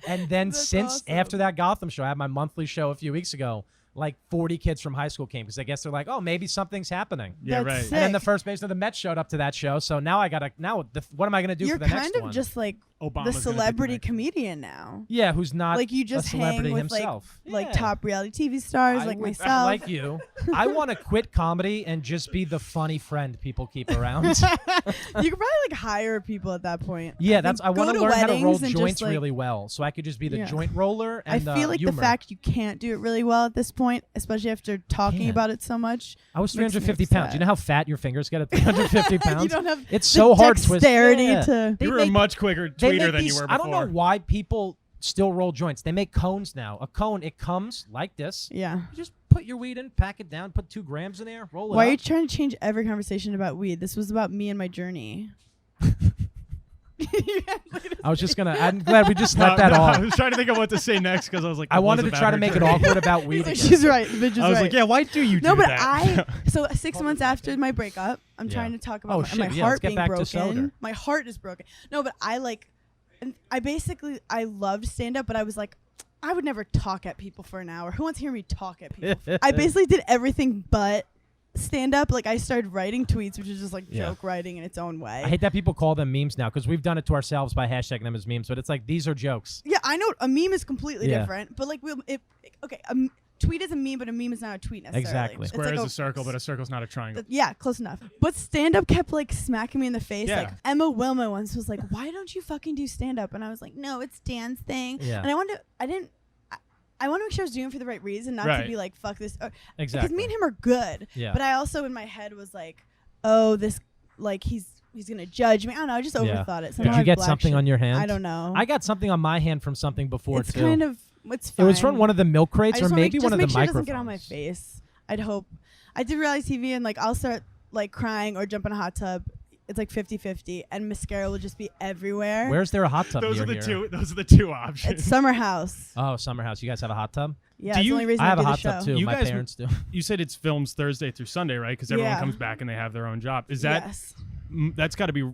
And then That's after that Gotham show, I had my monthly show a few weeks ago. Like 40 kids from high school came because I guess they're like, oh, maybe something's happening. Yeah, That's right. sick. And then the first baseman of the Mets showed up to that show. So now what am I going to do You're for the next kind of one? just like Obama's the gonna be the celebrity next one. comedian now. Yeah, who's not Like you just a celebrity hang with himself. like Yeah. top reality TV stars I like would- myself. Like you. I want to quit comedy and just be the funny friend people keep around. You could probably like hire people at that point. Yeah, think I want go to learn how to roll weddings and just, joints like- really well, so I could just be the Yeah. joint roller I and feel like humor. the fact you can't do it really well at this point, especially after talking can't. about it so much. I was makes me 350 pounds. upset. You know how fat your fingers get at 350 pounds? You don't have It's the so hard twist. dexterity Yeah. to. They You were make- a much quicker they tweeter make than these, you were I before. don't know why people still roll joints. They make cones now. A cone, it comes like this. Yeah. You just put your weed in, pack it down, put 2 grams in there, roll it Why are you up. trying to change every conversation about weed? This was about me and my journey. I was just gonna. I'm glad we just let No, that no, off. I was trying to think of what to say next because I was like, I it was wanted to about try to her make it journey. awkward about weed. He's again. like, she's right. The bitch is I was right. like, yeah, why do you do No, but that? so 6 months after my breakup, I'm Yeah. trying to talk Oh, about shit, my yeah, let's heart get being back to broken. Soder. My heart is broken. No, but I loved stand up, but I was like, I would never talk at people for an hour. Who wants to hear me talk at people? I basically did everything but stand up. Like I started writing tweets, which is just like Yeah. joke writing in its own way. I hate that people call them memes now because we've done it to ourselves by hashtagging them as memes. But it's like these are jokes. Yeah, I know a meme is completely Yeah. different, but like a tweet is a meme, but a meme is not a tweet necessarily. Exactly. It's Square like is a circle, but a circle's not a triangle. Yeah, close enough. But stand up kept like smacking me in the face. Yeah. Like Emma Wilma once was like, "Why don't you fucking do stand up?" And I was like, "No, it's Dan's thing." Yeah. And I want to make sure I was doing it for the right reason, not Right. to be like, "Fuck this." Exactly. Because me and him are good. Yeah. But I also in my head was like, "Oh, this like he's gonna judge me." I don't know. I just Yeah. overthought it. Did Somehow you I get black something shit. on your hand? I don't know. I got something on my hand from something before it's too. kind of it's It fine. was from one of the milk crates I or just wanna maybe one of the make sure it microphones. doesn't get on my face. I'd hope. I did reality TV and like I'll start like crying or jump in a hot tub. It's like 50-50 and mascara will just be everywhere. Where's there a hot tub Those near are the here? two. Those are the two options. It's summer house. Oh, summer house. You guys have a hot tub? Yeah, Do it's you- the only reason I have do a the hot show. tub too. You My guys- parents do. You said it's films Thursday through Sunday, right? Because everyone Yeah. comes back and they have their own job. Is that Yes. that's got to be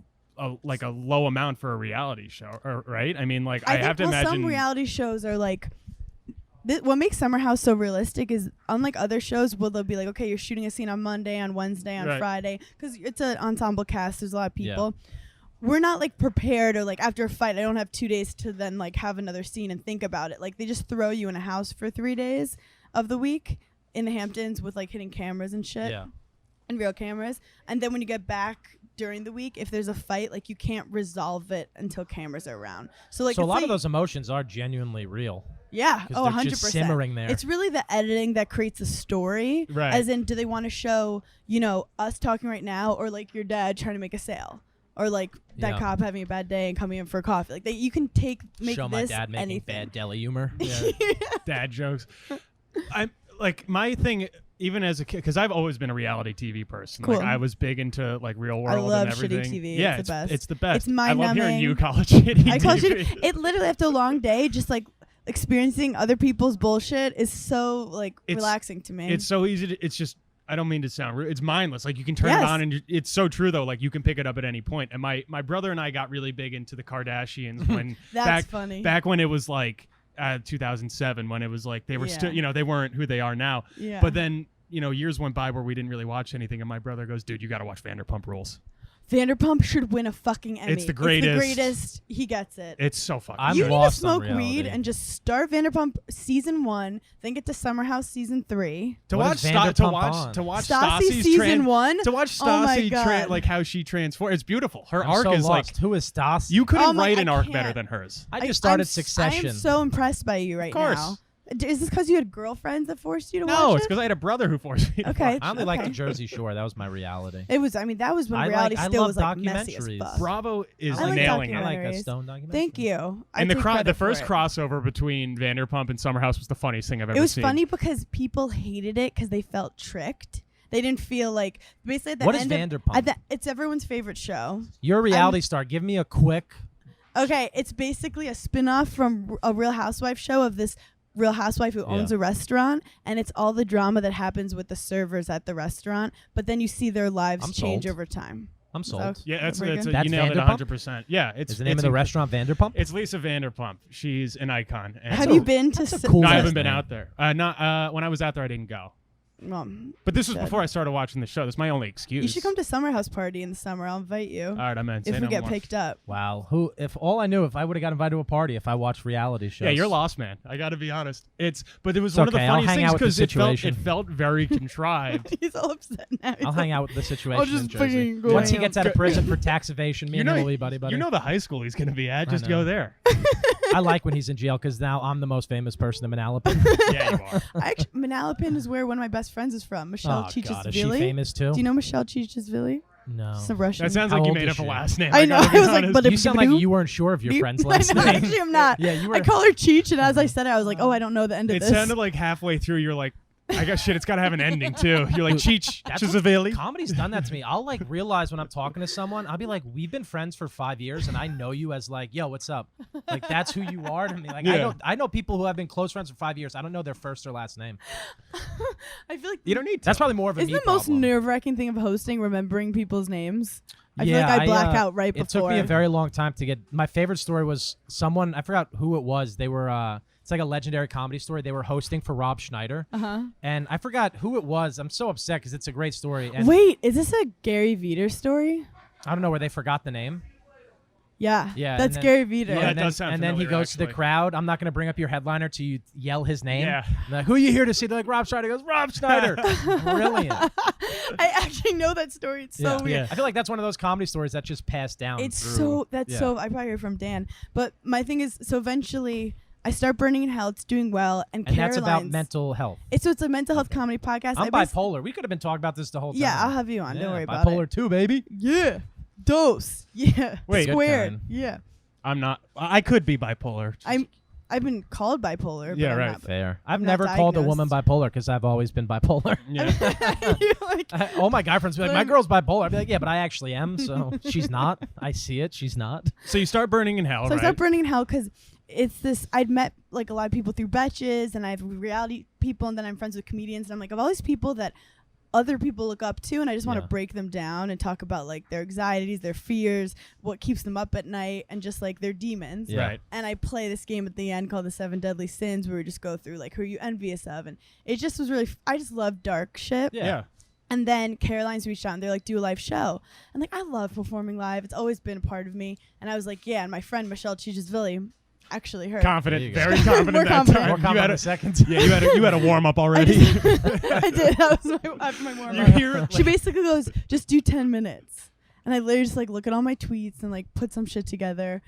like a low amount for a reality show, right? I mean, like I think, have to well, imagine. some reality shows are like. What makes Summer House so realistic is, unlike other shows, where they'll be like, okay, you're shooting a scene on Monday, on Wednesday, on Right. Friday, because it's an ensemble cast. There's a lot of Yeah. people. We're not like prepared or like after a fight, I don't have 2 days to then like have another scene and think about it. Like they just throw you in a house for 3 days of the week in the Hamptons with like hidden cameras and shit. Yeah. And real cameras. And then when you get back during the week, if there's a fight, like you can't resolve it until cameras are around. So like So a it's lot like- of those emotions are genuinely real. yeah. 'Cause Oh, they're 100%. just simmering there. It's really the editing that creates a story. Right. As in, do they want to show, us talking right now or like your dad trying to make a sale? Or like that Yeah. cop having a bad day and coming in for a coffee. Like you can make Show my this dad making anything. bad deli humor. Yeah, dad jokes. I'm like my thing, even as a kid, because I've always been a reality TV person. Cool. Like I was big into like Real World love and shitty everything. TV. Yeah, It's the best. It's the best. It's I love hearing mind-numbing. you call it shitty I call TV. it literally after a long day, just like experiencing other people's bullshit is so like It's- relaxing to me. It's so easy to. It's just. I don't mean to sound rude. It's mindless. Like you can turn it Yes. on, and it's so true though. Like you can pick it up at any point. And my brother and I got really big into the Kardashians when That's funny. back when it was like 2007, when it was like they were Yeah. still, they weren't who they are now. Yeah. But then years went by where we didn't really watch anything, and my brother goes, "Dude, you got to watch Vanderpump Rules. Vanderpump should win a fucking Emmy. It's the greatest. It's the greatest. He gets it. It's so fucking." I'm You good. need to lost on smoke weed reality. and just start Vanderpump season 1, then get to Summer House season 3. to What watch is to Vanderpump watch on? to watch Stassi Stassi's season 1. to watch Oh my Stassi God. like how she transforms. It's beautiful. Her I'm arc so is lost. like Who is Stassi? you couldn't Oh my- write an I arc can't. better than hers. I just started I Succession. am so impressed by you right course. now. Is this because you had girlfriends that forced you to No, watch it's it? because I had a brother who forced me. To Okay. watch. I only like the Okay. Jersey Shore. That was my reality. It was. That was when reality I still love was like messy as documentaries. fuck. Bravo is I like nailing I it. like a documentaries. Stone documentary. Thank you. I And take the credit for first it. crossover between Vanderpump and Summer House was the funniest thing I've ever It was seen. funny because people hated it because they felt tricked. They didn't feel like basically at the What is end Vanderpump? it's everyone's favorite show. You're a reality star. Give me a quick. Okay, it's basically a spin-off from a Real Housewife show of this Real housewife who owns a restaurant, and it's all the drama that happens with the servers at the restaurant, but then you see their lives change over time. I'm sold. So, Yeah, that's That's you nailed it Vanderpump? 100%. Yeah, Is the name of the restaurant Vanderpump? It's Lisa Vanderpump. She's an icon. And Have you been to? that's a cool No, I last haven't been name. out there. Not when I was out there, I didn't go. But this was before I started watching the show. That's my only excuse. You should come to Summer House Party in the summer. I'll invite you. All right, I'm in. If we get picked up. Wow. If I would have got invited to a party if I watched reality shows. Yeah, you're lost, man. I got to be honest. But it was It's one of the okay, I'll funniest hang things out with the because situation. it felt very contrived. He's all upset now. I'll hang out with the situation I'll just in Jersey. fucking go Once he hang gets out. out of prison for tax evasion, me and him will be buddy. You know the high school he's going to be at. I Just know. go there. I like when he's in jail because now I'm the most famous person in Manalapan. Yeah, you are. Manalapan is where one of my best friends is from. Michelle Oh, God, is she Chichesvili. famous too? Do you know Michelle Chichesvili? No. She's a Russian. That sounds How like you old made is up a she? last name. I know. gotta be I was like, honest. but You sound like you weren't sure of your friend's last No, name. actually, I'm not. Yeah, you were. I call her Cheech, and as I said it, I was like, oh, I don't know the end of It this. sounded like halfway through, you're like, I guess shit, it's got to have an ending too. You're like, Cheech, That's Chichesvili. Comedy's done that to me. I'll like realize when I'm talking to someone, I'll be like, we've been friends for 5 years and I know you as like, yo, what's up? Like that's who you are to me. Like Yeah. I know people who have been close friends for 5 years. I don't know their first or last name. I feel like You don't need to. That's probably more of a isn't me the most problem. nerve-wracking thing of hosting remembering people's names? I feel Yeah, like I black out right It before. took me a very long time to get. My favorite story was someone, I forgot who it was. They were, it's like a legendary comedy story. They were hosting for Rob Schneider. And I forgot who it was. I'm so upset because it's a great story. And Wait, is this a Gary Veter story? I don't know where they forgot the name. Yeah. Yeah, That's and then- Gary Veter. Yeah, and it then, does sound and then he familiar, goes to the actually. crowd. I'm not going to bring up your headliner till you yell his name. Yeah. I'm like, who are you here to see? They're like, Rob Schneider. He goes, Rob Schneider. Brilliant. I actually know that story. It's so weird. I feel like that's one of those comedy stories that just passed down. It's through- so that's yeah. so I probably heard from Dan. But my thing is, so eventually I start Burning in Hell. It's doing well, and And that's about Caroline's- mental health. It's a mental health comedy podcast. I'm I bas- bipolar. We could have been talking about this the whole time. Yeah, I'll have you on. Yeah, Don't worry about bipolar it. too, baby. Yeah, dose. Yeah, Wait. Good squared. kind. Yeah, I'm not. I could be bipolar. I've been called bipolar. But Yeah, I'm right. not- Fair. I've not never called a woman diagnosed. bipolar because I've always been bipolar. Yeah. You're like, All my guy friends be like, my Learn- girl's bipolar. I'd be like, yeah, but I actually am. So she's not. I see it. She's not. So you start Burning in Hell, so I right? start Burning in Hell because it's this. I'd met like a lot of people through Betches, and I have reality people, and then I'm friends with comedians, and I'm like, of all these people that other people look up to, and I just want to Yeah. break them down and talk about like their anxieties, their fears, what keeps them up at night, and just like their demons. Yeah. Right. And I play this game at the end called the 7 Deadly Sins, where we just go through like who are you envious of, and it just was really. I just love dark shit. Yeah. And then Caroline's reached out and they're like, do a live show. And like, I love performing live. It's always been a part of me. And I was like, yeah. And my friend Michelle Chichesvili, actually her. There Confident, you go. very confident More that confident. time. More You comment had in a a second. Yeah, you had a warm up I, already. I did. That was after my warm You up. hear She basically goes, just do 10 minutes. And I literally just like look at all my tweets and like put some shit together.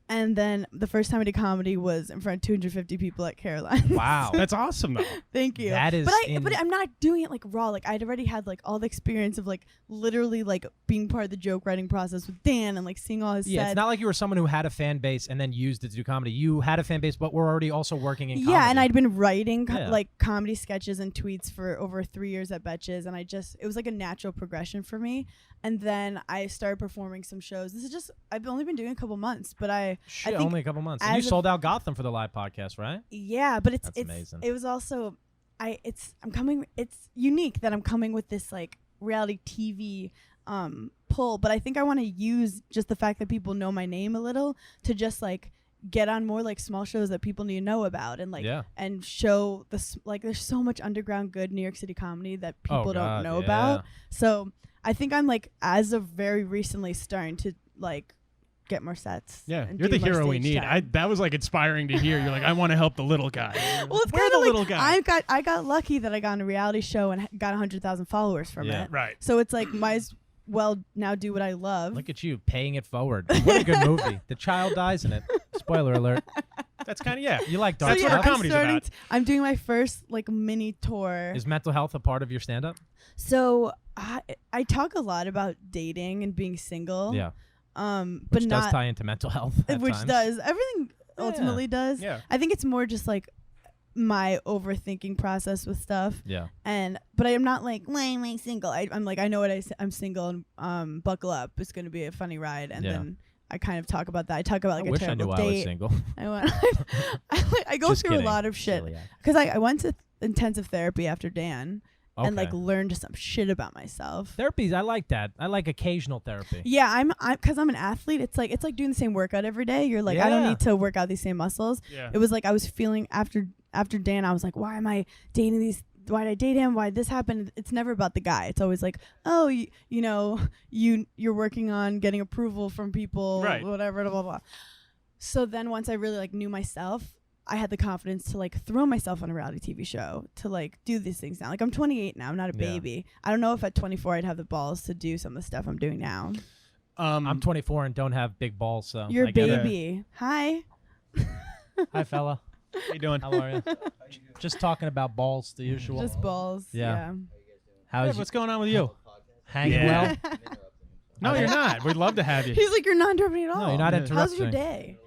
And then the first time I did comedy was in front of 250 people at Caroline. Wow. That's awesome though. Thank you. That is but I'm not doing it like raw. Like I'd already had like all the experience of like literally like being part of the joke writing process with Dan and like seeing all his Yeah, sets. it's not like you were someone who had a fan base and then used it to do comedy. You had a fan base, but were already also working in comedy. Yeah, and I'd been writing Yeah. like comedy sketches and tweets for over 3 years at Betches, and it was like a natural progression for me. And then I started performing some shows. I've only been doing a couple months, but I Shit, think only a couple months. And you as a- sold out Gotham for the live podcast, right? yeah, but That's amazing. it was also it's unique that I'm coming with this like reality TV pull, but I think I want to use just the fact that people know my name a little to just like get on more like small shows that people need to know about and like Yeah. and show this like there's so much underground good New York City comedy that people God, don't know yeah. about. So I think I'm like as of very recently starting to like get more sets. Yeah, and you're do the more hero we stage need. time. That was like inspiring to hear. You're like, I want to help the little guy. Well, it's We're kind the of like little guy. I got lucky that I got on a reality show and got 100,000 followers from Yeah. it. Right. So it's like might as well now do what I love. Look at you paying it forward. What a good movie. The child dies in it. Spoiler alert. That's kind of yeah. You like So dark That's yeah, what our stuff? comedy's I'm starting about. I'm doing my first like mini tour. Is mental health a part of your stand-up? So I talk a lot about dating and being single. Yeah. But Which does not tie into mental health at which times. does everything Yeah. ultimately does. Yeah. I think it's more just like my overthinking process with stuff. Yeah. But I am not like, why am I single? I'm like, I know what I'm single and buckle up. It's going to be a funny ride. And Yeah. then I kind of talk about that. I talk about like I a wish I terrible knew date. I was single. I went. I go Just through kidding. a lot of shit Silly act. because I went to intensive therapy after Dan and like Okay. learned some shit about myself. Therapies, I like that. I like occasional therapy. Yeah, I'm because I'm an athlete. It's like doing the same workout every day. You're like, I don't Yeah. need to work out these same muscles. Yeah. It was like I was feeling after Dan, I was like, why am I dating these? Why did I date him? Why did this happen? It's never about the guy. It's always like, oh, you're working on getting approval from people, Right. whatever, blah, blah, blah. So then once I really like knew myself, I had the confidence to like throw myself on a reality TV show to like do these things now. Like I'm 28 now. I'm not a Yeah. baby. I don't know if at 24 I'd have the balls to do some of the stuff I'm doing now. I'm 24 and don't have big balls, so You're I a get it. baby. Hi. Hi, fella. How you doing? How are you? Just talking about balls, the usual. Just balls. Yeah. Yeah. How's What's going on with you? hanging Yeah. well? No, you're not. We'd love to have you. He's like, you're not interrupting at all. No, you're not Yeah. interrupting. How's your day?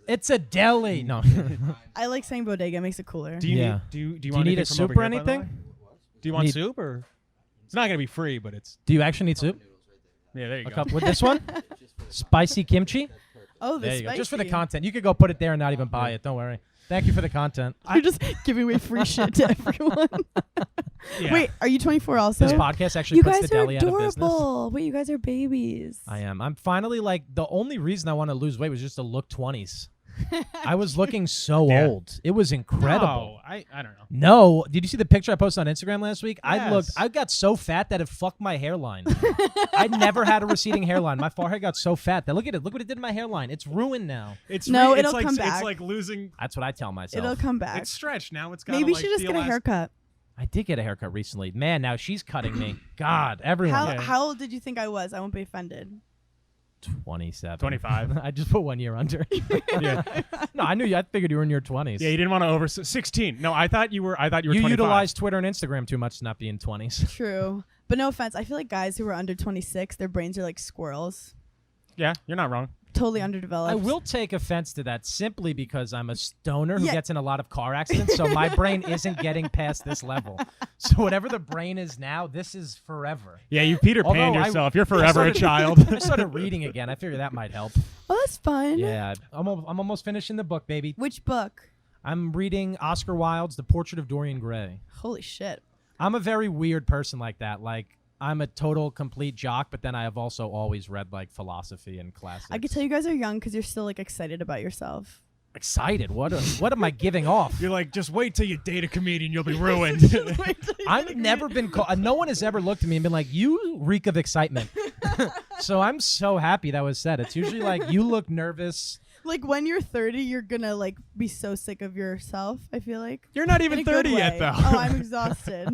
It's a deli. No. I like saying bodega. It makes it cooler. Do you Yeah. need, do you Do want you need anything a from soup over or here, by the anything? way? Do you want Need- soup or? It's not gonna be free, but it's Do you actually need soup? yeah. There you A go. cup with this one? Spicy kimchi? Oh, the There you go. Just for the spicy. content. You could go put it there and not even buy it. Don't worry. Thank you for the content. You're just giving away free shit to everyone. Yeah. Wait, are you 24 also? This podcast actually You puts guys the are deli out of business. adorable. Wait, you guys are babies. I am. I'm finally like the only reason I want to lose weight was just to look 20s. I was looking so Yeah. old. It was incredible. No, I don't know. No, did you see the picture I posted on Instagram last week? Yes. I got so fat that it fucked my hairline. I never had a receding hairline. My forehead got so fat that look at it. Look what it did to my hairline. It's ruined now. It's No, it's it'll like come it's back. like losing. That's what I tell myself. It'll come back. It's stretched now. It's got Maybe you like, should just the get a haircut. I did get a haircut recently. Man, now she's cutting me. God, everyone. How, Yeah. how old did you think I was? I won't be offended. 27. 25. I just put 1 year under. Yeah. No, I knew you. I figured you were in your 20s. Yeah, you didn't want to over 16. No, I thought you were. I thought you were. You 25. utilize Twitter and Instagram too much to not be in 20s. True. But no offense. I feel like guys who are under 26, their brains are like squirrels. Yeah, you're not wrong. Totally underdeveloped. I will take offense to that simply because I'm a stoner who Yeah. gets in a lot of car accidents, so my brain isn't getting past this level. So whatever the brain is now, this is forever. Yeah, you Peter Pan Although I- yourself. You're forever a started- child. I started reading again. I figure that might help. Oh, that's fun. Yeah, I'm almost finishing the book, baby. Which book? I'm reading Oscar Wilde's The Portrait of Dorian Gray. Holy shit. I'm a very weird person like that. Like, I'm a total complete jock, but then I have also always read like philosophy and classics. I could tell you guys are young because you're still like excited about yourself. Excited. What am I giving off? You're like, just wait till you date a comedian, you'll be ruined. I've never been called. No one has ever looked at me and been like, "You reek of excitement." So I'm so happy that was said. It's usually like, "You look nervous." Like when you're 30, you're gonna like be so sick of yourself. I feel like. You're not In even a good 30 yet, way. though. Oh, I'm exhausted.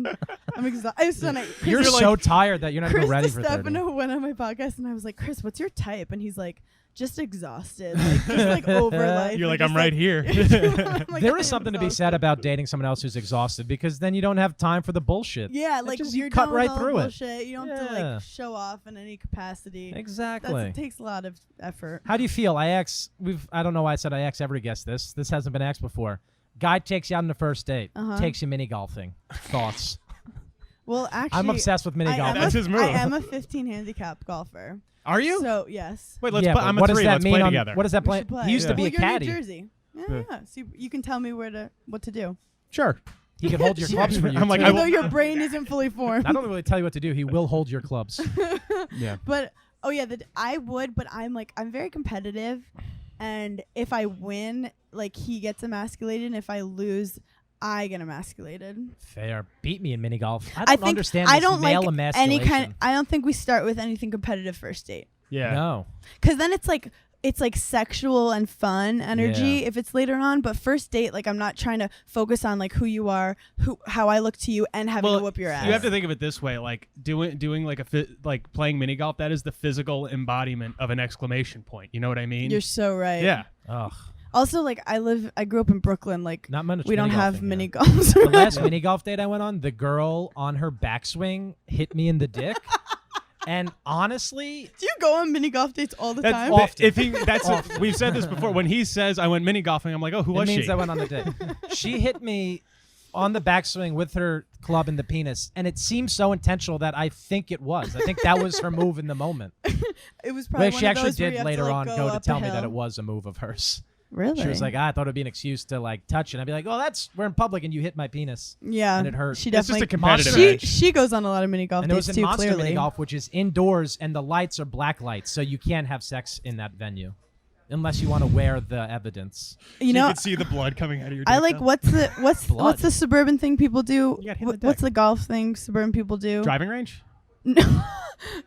I'm exhausted. You're You're so tired that you're not even Chris ready for 30. Stefano went on my podcast and I was like, Chris, what's your type? And he's like, just exhausted. Like, just like over life. You're like, just, I'm right here. I'm like, There I is am something to be exhausted. said about dating someone else who's exhausted because then you don't have time for the bullshit. Yeah, like just- you're you cut done right with all the through it. bullshit. You don't have to Yeah. like show off in any capacity. Exactly. It takes a lot of effort. How do you feel? I don't know why I said I ask every guest this. This hasn't been asked before. Guy takes you out on the first date. Uh-huh. Takes you mini golfing. Thoughts? Well, actually, I'm obsessed with mini I golf. am That's a- his move. I am a 15 handicap golfer. Are you? So yes. Wait, let's Yeah, play. but I'm a what does 3. that Let's mean play on- together. What does that We play? should play. He used to be Well, a you're caddy. New Jersey. Yeah, Yeah. yeah. So you can tell me what to do. Sure. He can hold your clubs for you. I'm like, too. I Even will- though your brain isn't fully formed. I don't really tell you what to do. He will hold your clubs. Yeah. But oh yeah, I would, but I'm very competitive, and if I win, like he gets emasculated, and if I lose, I get emasculated. Fair. Beat me in mini golf. I I don't think understand I this don't male like emasculation. any kind. I don't think we start with anything competitive first date, Yeah. No. because then it's like sexual and fun energy Yeah. if it's later on. But first date, like I'm not trying to focus on like who you are, how I look to you, and having to whoop your ass. You have to think of it this way: like doing like like playing mini golf. That is the physical embodiment of an exclamation point. You know what I mean? You're so right. yeah. Ugh. Also, like I grew up in Brooklyn. Like Not much. we don't mini have golfing mini here. golfs. The last mini golf date I went on, the girl on her backswing hit me in the dick. And honestly, Do you go on mini golf dates all the That's time? Often. if he. That's we've said this before. When he says I went mini golfing, I'm like, oh, who it was means she? I went on the date. She hit me on the backswing with her club in the penis, and it seems so intentional that I think it was. I think that was her move in the moment. It was probably Which one she of actually those where you did have later to, on like, go go to up a tell me that hill. it was a move of hers. Really? She was like, I thought it would be an excuse to like touch, and I'd be like, oh, we're in public, and you hit my penis, yeah, and it hurt. She It's just definitely. a competitive she edge. she goes on a lot of mini golf And it was dates in too. Monster Clearly, Mini Golf, which is indoors, and the lights are black lights, so you can't have sex in that venue unless you want to wear the evidence. you know, you could see the blood coming out of your dick. I like though. what's Blood. the suburban thing people do? You got hit in the What's dick. the golf thing suburban people do? Driving range.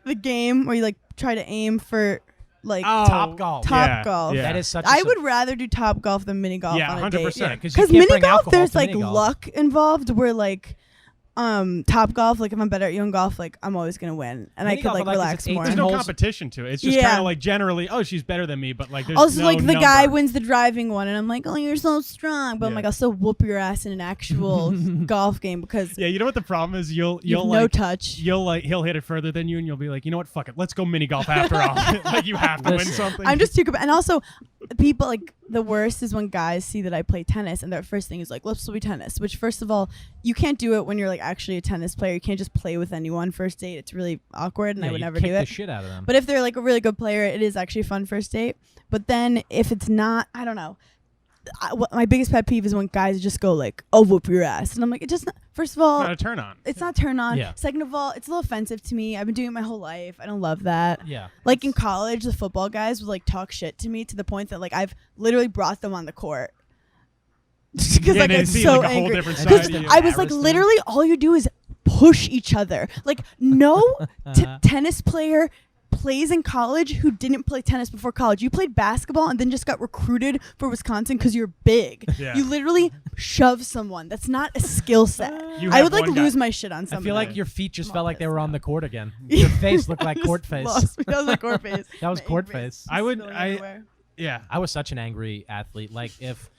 The game where you like try to aim for like Top golf. top golf. That is such. I would rather do top golf than mini golf Yeah, on a date. 100%. Yeah, because Because you can't mini bring golf, alcohol there's to like mini golf. luck involved. Where like, top golf, like if I'm better at young golf, like I'm always gonna win, and I Mini could golf, like like, is relax it's more. There's no holes. competition to it. It's just Yeah. kind of like generally, oh, she's better than me, but like there's Also, no like the number. guy wins the driving one, and I'm like, oh, you're so strong, but I'm Yeah. like, I'll still whoop your ass in an actual golf game because Yeah, you know what the problem is? You'll you've like no touch. you'll like he'll hit it further than you, and you'll be like, you know what? Fuck it, let's go mini golf after all. Like you have to win Listen. something. I'm just too and also people like the worst is when guys see that I play tennis and their first thing is like, let's play tennis, which first of all, you can't do it when you're like actually a tennis player. You can't just play with anyone first date. It's really awkward and Yeah, I would you never kick do the it. shit out of them. But if they're like a really good player, it is actually a fun first date. But then if it's not, I don't know. My biggest pet peeve is when guys just go like, "Oh, whoop your ass," and I'm like, it just not, first of all, not a turn on. it's not turn on. Yeah. Second of all, it's a little offensive to me. I've been doing it my whole life. I don't love that. yeah, Like in college, the football guys would like talk shit to me to the point that like I've literally brought them on the court. Because Yeah, like they I'm see, so like, a whole angry. different side Because of you. I was like, Embarrassed them. literally, all you do is push each other. Like no tennis player plays in college who didn't play tennis before college. You played basketball and then just got recruited for Wisconsin because you're big. Yeah. You literally shove someone. That's not a skill set. You I have would like one guy- lose my shit on I somebody. feel like your feet just I'm felt all like they pissed were on now. the court again. Your face looked like court face. Lost me. That was like court face. That was My court angry face. I would- spilling I- everywhere. Yeah. I was such an angry athlete. Like if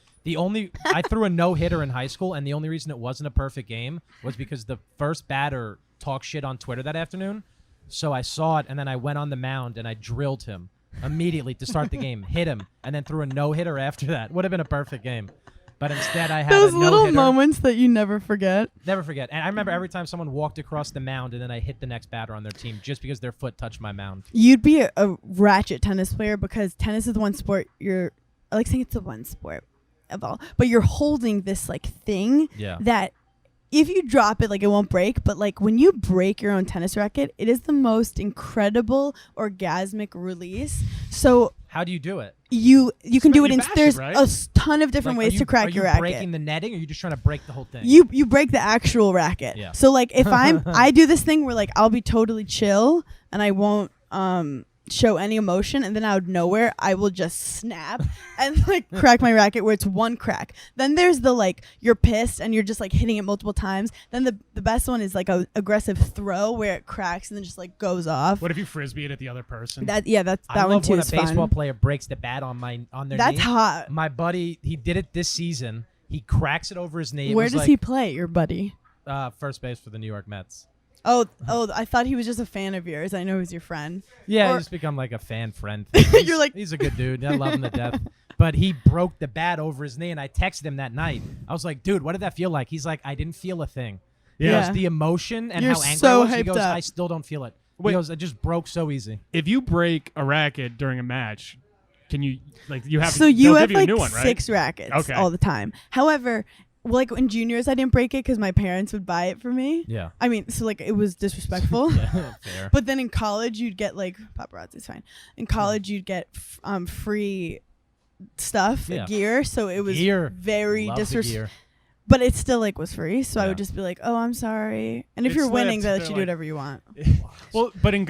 I threw a no-hitter in high school, and the only reason it wasn't a perfect game was because the first batter talked shit on Twitter that afternoon. So I saw it, and then I went on the mound and I drilled him immediately to start the game, hit him, and then threw a no-hitter after that. Would have been a perfect game. But instead I had Those a little no-hitter. moments that you never forget. Never forget. And I remember every time someone walked across the mound and then I hit the next batter on their team just because their foot touched my mound. You'd be a ratchet tennis player because tennis is the one sport I like saying it's the one sport of all, but you're holding this like thing Yeah. that if you drop it, like it won't break, but like when you break your own tennis racket, it is the most incredible orgasmic release. So How do you do it? you can do it you in bash it, there's right? a ton of different Like, ways to crack are your you racket. breaking the netting, or are you just trying to break the whole thing? You break the actual racket. Yeah. So like if I do this thing where like I'll be totally chill and I won't show any emotion, and then out of nowhere I will just snap and like crack my racket where it's one crack. Then there's the like you're pissed and you're just like hitting it multiple times. Then the best one is like a aggressive throw where it cracks and then just like goes off. What if you frisbee it at the other person? That I one love too when a is baseball fun. player breaks the bat on their That's knee. hot. My buddy, he did it this season. He cracks it over his knee. It Where was does like, he play, your buddy? First base for the New York Mets. Oh, I thought he was just a fan of yours. I know he's your friend. Yeah, Or- he's become like a friend. You're like- he's a good dude. I love him to death. But he broke the bat over his knee, and I texted him that night. I was like, dude, what did that feel like? He's like, I didn't feel a thing. He Yeah. goes, the emotion and You're how angry so I was. He hyped goes, up. I still don't feel it. Wait. He goes, it just broke so easy. If you break a racket during a match, can you you have So you they'll have give you like a new one, right? 6 rackets Okay. all the time. However, like in juniors, I didn't break it because my parents would buy it for me. Yeah. I mean, so like it was disrespectful. Yeah, fair. But then in college, you'd get like paparazzi's fine. In college, you'd get free stuff, Yeah. gear. So it was Gear. very Love the disrespectful. gear. But it still like was free. So I Yeah. would just be like, "Oh, I'm sorry." And if It you're winning, slipped. they let They're you do like- whatever you want. Well, but in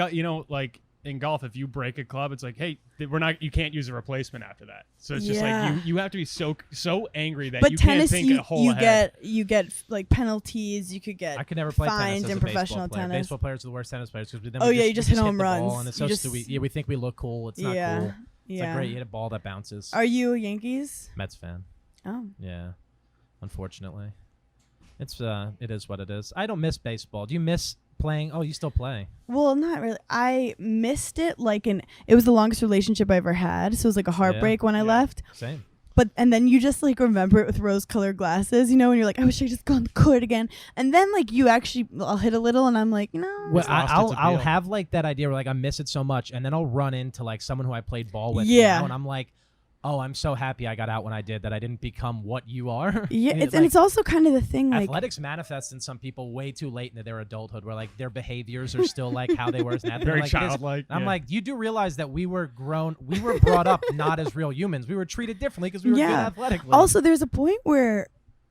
like in golf, if you break a club, it's like, hey, you can't use a replacement after that. So it's just Yeah. like you have to be so angry that But you tennis, can't think a whole ahead. you get like penalties. You could get I could never play fines tennis as in a professional baseball player. tennis. Baseball players are the worst tennis players because then Oh, we yeah, you just hit home the ball, runs. and it's You so just- stupid. Yeah, we think we look cool. It's not yeah, cool. It's yeah. like great, you hit a ball that bounces. Are you a Yankees? Mets fan. Oh, Yeah, unfortunately, it is what it is. I don't miss baseball. Do you miss playing? Oh, you still play? well, not really. I missed it. It was the longest relationship I ever had. So it was like a heartbreak when I Yeah. left. Same. and then you just like remember it with rose-colored glasses, you know, and you're like, I wish I just gone to court again. And then like I'll hit a little, and I'm like, no. Well, I'll appeal. have like that idea where like I miss it so much, and then I'll run into like someone who I played ball with Yeah. now, and I'm like, oh, I'm so happy I got out when I did, that I didn't become what you are. Yeah, And and it's also kind of the thing, like, athletics manifests in some people way too late into their adulthood, where like their behaviors are still like how they were as an athlete. Very like, childlike. I'm yeah. like, you do realize that we were brought up not as real humans. We were treated differently because we were good athletically. Also, there's a point where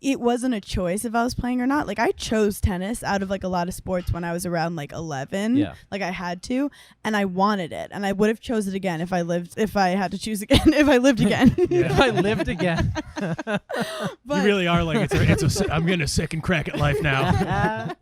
it wasn't a choice if I was playing or not. Like, I chose tennis out of like a lot of sports when I was around like 11. Yeah. Like, I had to, and I wanted it, and I would have chose it again if I had to choose again, if I lived again. if I lived again. But, You really are like I'm getting a second crack at life now.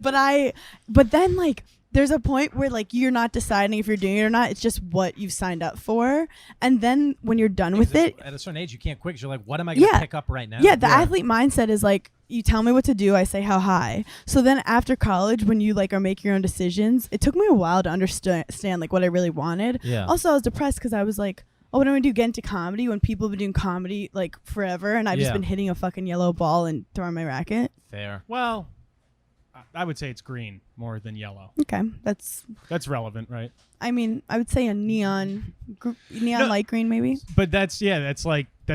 but then like there's a point where like you're not deciding if you're doing it or not. It's just what you've signed up for, and then when you're done with it, At a certain age, you can't quit 'cause you're like, what am I going to pick up right now? Yeah, the athlete mindset is like, you tell me what to do, I say how high. So then after college, when you like are making your own decisions, it took me a while to understand like what I really wanted. Yeah. Also, I was depressed because I was like, oh, what am I gonna do? Get into comedy when people have been doing comedy like forever, and I've just Yeah. been hitting a fucking yellow ball and throwing my racket. Fair. Well, I would say it's green more than yellow. Okay, that's. That's relevant, right? I mean, I would say a neon light green maybe. But that's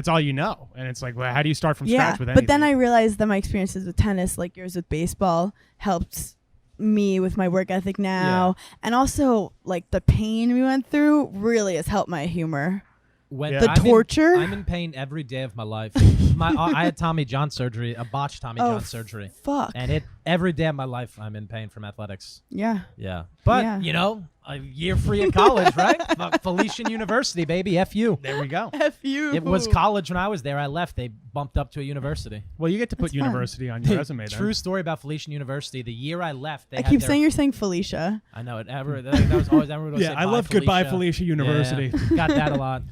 all you know, and it's like, well, how do you start from scratch with anything? But then I realized that my experiences with tennis, like yours with baseball, helped me with my work ethic now, and also like the pain we went through really has helped my humor. When Yeah. The torture. I'm in pain every day of my life. I had Tommy John surgery, a botched Tommy John surgery, Fuck. and every day of my life I'm in pain from athletics. Yeah. Yeah, but Yeah. you know, a year free of college, right? Felician University, baby, FU. there we go. F you. It was college when I was there. I left. They bumped up to a university. Well, you get to put That's fun. university on your resume. Then. True story about Felician University. The year I left, they I had keep their- saying you're saying Felicia. I know it. That was always everyone would Yeah, say, I "Bye, love Goodbye Felicia University. Yeah, got that a lot.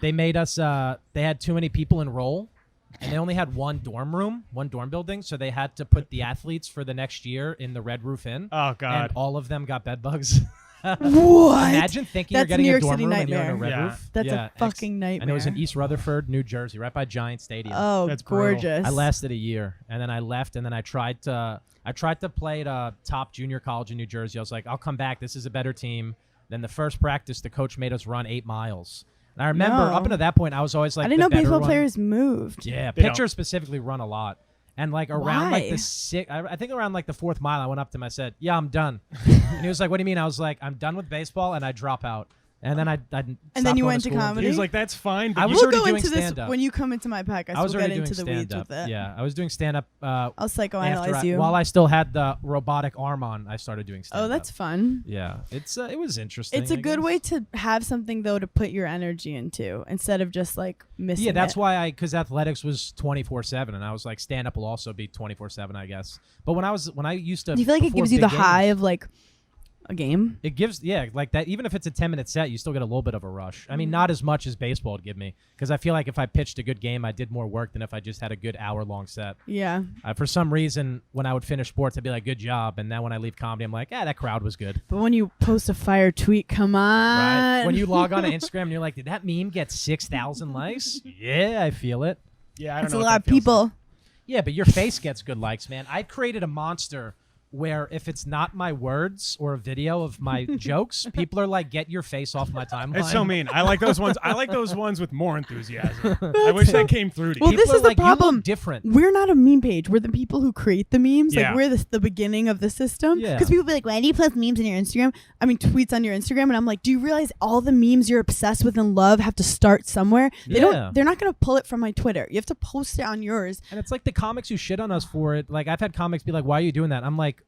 They made us. They had too many people enroll, and they only had one dorm building, so they had to put the athletes for the next year in the Red Roof Inn. Oh God. And all of them got bed bugs. What? Imagine thinking That's you're getting New a York dorm City room and you're in a nightmare. Red Yeah. Roof. That's Yeah, a fucking nightmare. And it was in East Rutherford, New Jersey, right by Giant Stadium. Oh, That's brutal. gorgeous. I lasted a year, and then I left, and then I tried to play at a top junior college in New Jersey. I was like, I'll come back. This is a better team. Then the first practice, the coach made us run 8 miles. And I remember No. up until that point, I was always like, I didn't the know better baseball one. players moved. Yeah, They don't. pitchers specifically run a lot. And like around like Why? the I think around like the 4th mile, I went up to him. I said, "Yeah, I'm done." And he was like, "What do you mean?" I was like, "I'm done with baseball," and I drop out. And then I And then you went to comedy? He was like, that's fine. But I you- was We'll already go doing into this stand-up. when you come into my podcast. I was We'll get already into doing the weeds stand-up. with it. Yeah, I was doing stand-up. I'll psychoanalyze after you. while I still had the robotic arm on, I started doing stand-up. Oh, that's fun. Yeah, it was interesting. It's a I good guess. way to have something though to put your energy into instead of just like missing. Yeah, that's it. why because athletics was 24/7, and I was like, stand-up will also be 24/7, I guess. But when I used to, Do you feel like it before gives you the big high games, of like a game? It gives, like that. Even if it's a 10-minute set, you still get a little bit of a rush. I mean, not as much as baseball would give me, because I feel like if I pitched a good game, I did more work than if I just had a good hour-long set. Yeah. For some reason, when I would finish sports, I'd be like, "Good job," and then when I leave comedy, I'm like, "that crowd was good." But when you post a fire tweet, come on. Right? When you log on to Instagram, and you're like, "Did that meme get 6,000 likes?" Yeah, I feel it. yeah, I don't it's know a what lot of that feels people. like. Yeah, but your face gets good likes, man. I created a monster where if it's not my words or a video of my jokes, people are like, "Get your face off my timeline." It's so mean. I like those ones. I like those ones with more enthusiasm. I wish that came through to Well, you. this People is are the like, "You look problem. different." We're not a meme page. We're the people who create the memes. Yeah. Like we're the beginning of the system. Yeah. Because people be like, "Why do you post memes on your Instagram?" I mean, tweets on your Instagram, and I'm like, "Do you realize all the memes you're obsessed with and love have to start somewhere? They Yeah. don't. They're not gonna pull it from my Twitter. You have to post it on yours." And it's like the comics who shit on us for it. Like I've had comics be like, "Why are you doing that?" I'm like,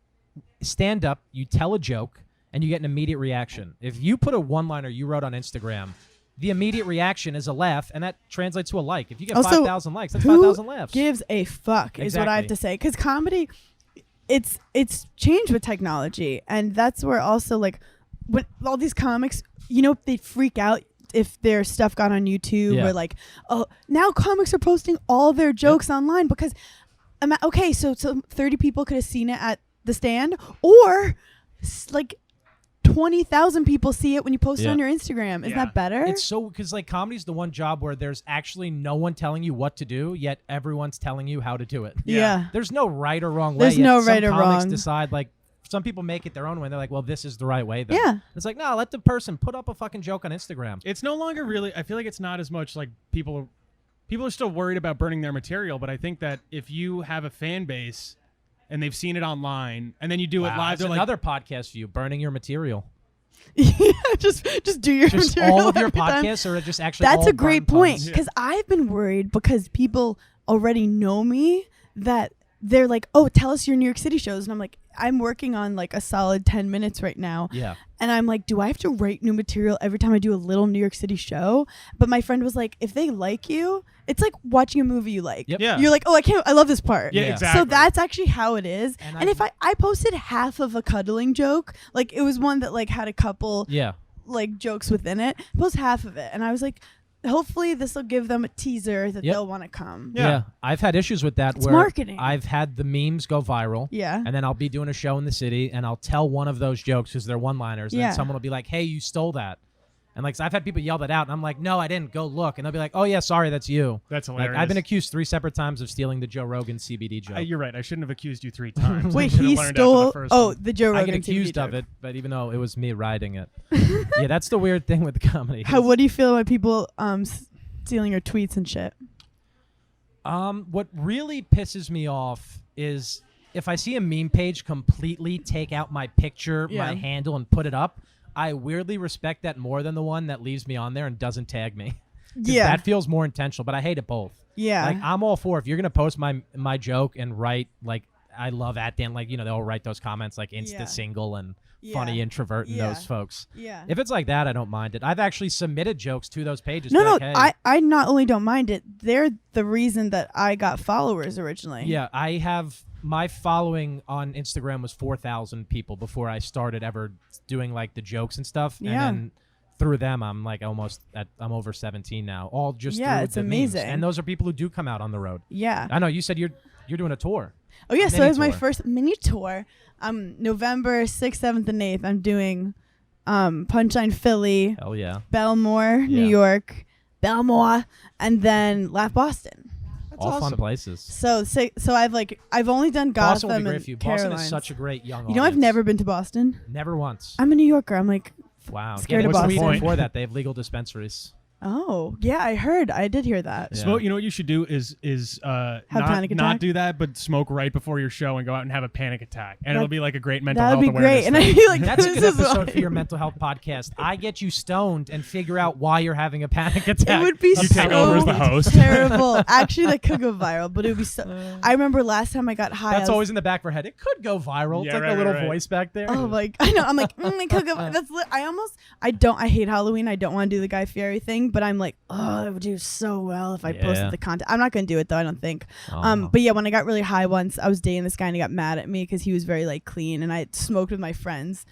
stand up, you tell a joke, and you get an immediate reaction. If you put a one-liner you wrote on Instagram, the immediate reaction is a laugh, and that translates to a like. If you get Also, 5,000 likes, that's who 5,000 laughs. Gives a fuck is what I have Exactly. to say. Because comedy, it's changed with technology, and that's where also like when all these comics, they freak out if their stuff got on YouTube Yeah. or like, oh, now comics are posting all their jokes online because, okay, so 30 people could have seen it at the stand, or like 20,000 people see it when you post it Yeah. on your Instagram. Isn't that better? It's so because like comedy's the one job where there's actually no one telling you what to do, yet everyone's telling you how to do it. yeah. There's no right or wrong way. There's yet no some right or comics wrong. decide like some people make it their own way. And they're like, well, this is the right way. Then. Yeah. It's like, no, let the person put up a fucking joke on Instagram. It's no longer really. I feel like it's not as much like people are still worried about burning their material, but I think that if you have a fan base and they've seen it online and then you do it Wow, live, that's they're another podcast for you, burning your material. Yeah, just do your Just material all of your every time. podcasts or just actually That's all a great burn point puns? because I've been worried because people already know me that they're like, oh, tell us your New York City shows. And I'm like, I'm working on like a solid 10 minutes right now. Yeah. And I'm like, do I have to write new material every time I do a little New York City show? But my friend was like, if they like you, it's like watching a movie you like. Yep. Yeah. You're like, oh, I love this part. Yeah, Yeah. exactly. So that's actually how it is. And And if I posted half of a cuddling joke, like it was one that like had a couple Yeah. like jokes within it, post half of it. And I was like, hopefully this will give them a teaser that Yep. they'll want to come. Yeah. I've had issues with that It's where marketing. I've had the memes go viral. Yeah. And then I'll be doing a show in the city and I'll tell one of those jokes because they're one-liners. And Yeah. then someone will be like, hey, you stole that. And like, so I've had people yell that out and I'm like, no, I didn't. Go look. And they'll be like, oh, yeah, sorry, that's you. That's Like, hilarious. I've been accused 3 separate times of stealing the Joe Rogan CBD joke. You're right. I shouldn't have accused you 3 times. Wait, I should've he learned after stole. the first Oh, one. the Joe Rogan I get accused CBD of joke. it, but even though it was me writing it. Yeah, that's the weird thing with the comedy. What do you feel about people stealing your tweets and shit? What really pisses me off is if I see a meme page completely take out my picture, Yeah. my handle, and put it up, I weirdly respect that more than the one that leaves me on there and doesn't tag me. 'Cause Yeah. that feels more intentional, but I hate it both. Yeah. Like I'm all for if you're gonna post my joke and write like I love Dan, like they'll write those comments like insta Yeah. single and Yeah. funny introvert and Yeah. those folks. yeah. If it's like that, I don't mind it. I've actually submitted jokes to those pages. No, be no, like, hey, I not only don't mind it, they're the reason that I got followers originally. Yeah, I have my following on Instagram was 4,000 people before I started ever doing like the jokes and stuff. Yeah. And then through them, I'm like I'm over 17 now. All just Yeah, through it's the memes. amazing. And those are people who do come out on the road. Yeah. I know you said you're doing a tour. Oh yeah, so Mini it was my tour. first mini tour. November 6th, 7th, and 8th. I'm doing Punchline Philly, Hell yeah. Belmore, New Yeah. York, Belmore, and then Laugh Boston. All fun places. So I've only done Boston Gotham would be great and for you. Boston Carolines. is such a great young You know, I've audience. never been to Boston. Never once. I'm a New Yorker. I'm like, Wow. scared Get of into Boston. Sweden before that, they have legal dispensaries. oh yeah, I heard. I did hear that. Yeah. Smoke. You know what you should do is panic not attack? do that, but smoke right before your show and go out and have a panic attack, and That- it'll be like a great mental That health would be awareness great. And thing. I'd be like, That's a this good is episode why- for your mental health podcast. I get you stoned and figure out why you're having a panic attack. It would be You so take over as the host. terrible. Actually, that could go viral, but it would be so. I remember last time I got high. I That's was- always in the back of our head. It could go viral. Yeah, It's like right, a little right, right. voice back there. Oh my! I know. I'm like, it could go. That's. I hate Halloween. I don't want to do the Guy Fieri thing, but I'm like, oh, it would do so well if I Yeah. posted the content. I'm not gonna do it though. I don't think. Oh. But yeah, when I got really high once, I was dating this guy and he got mad at me because he was very like clean, and I had smoked with my friends,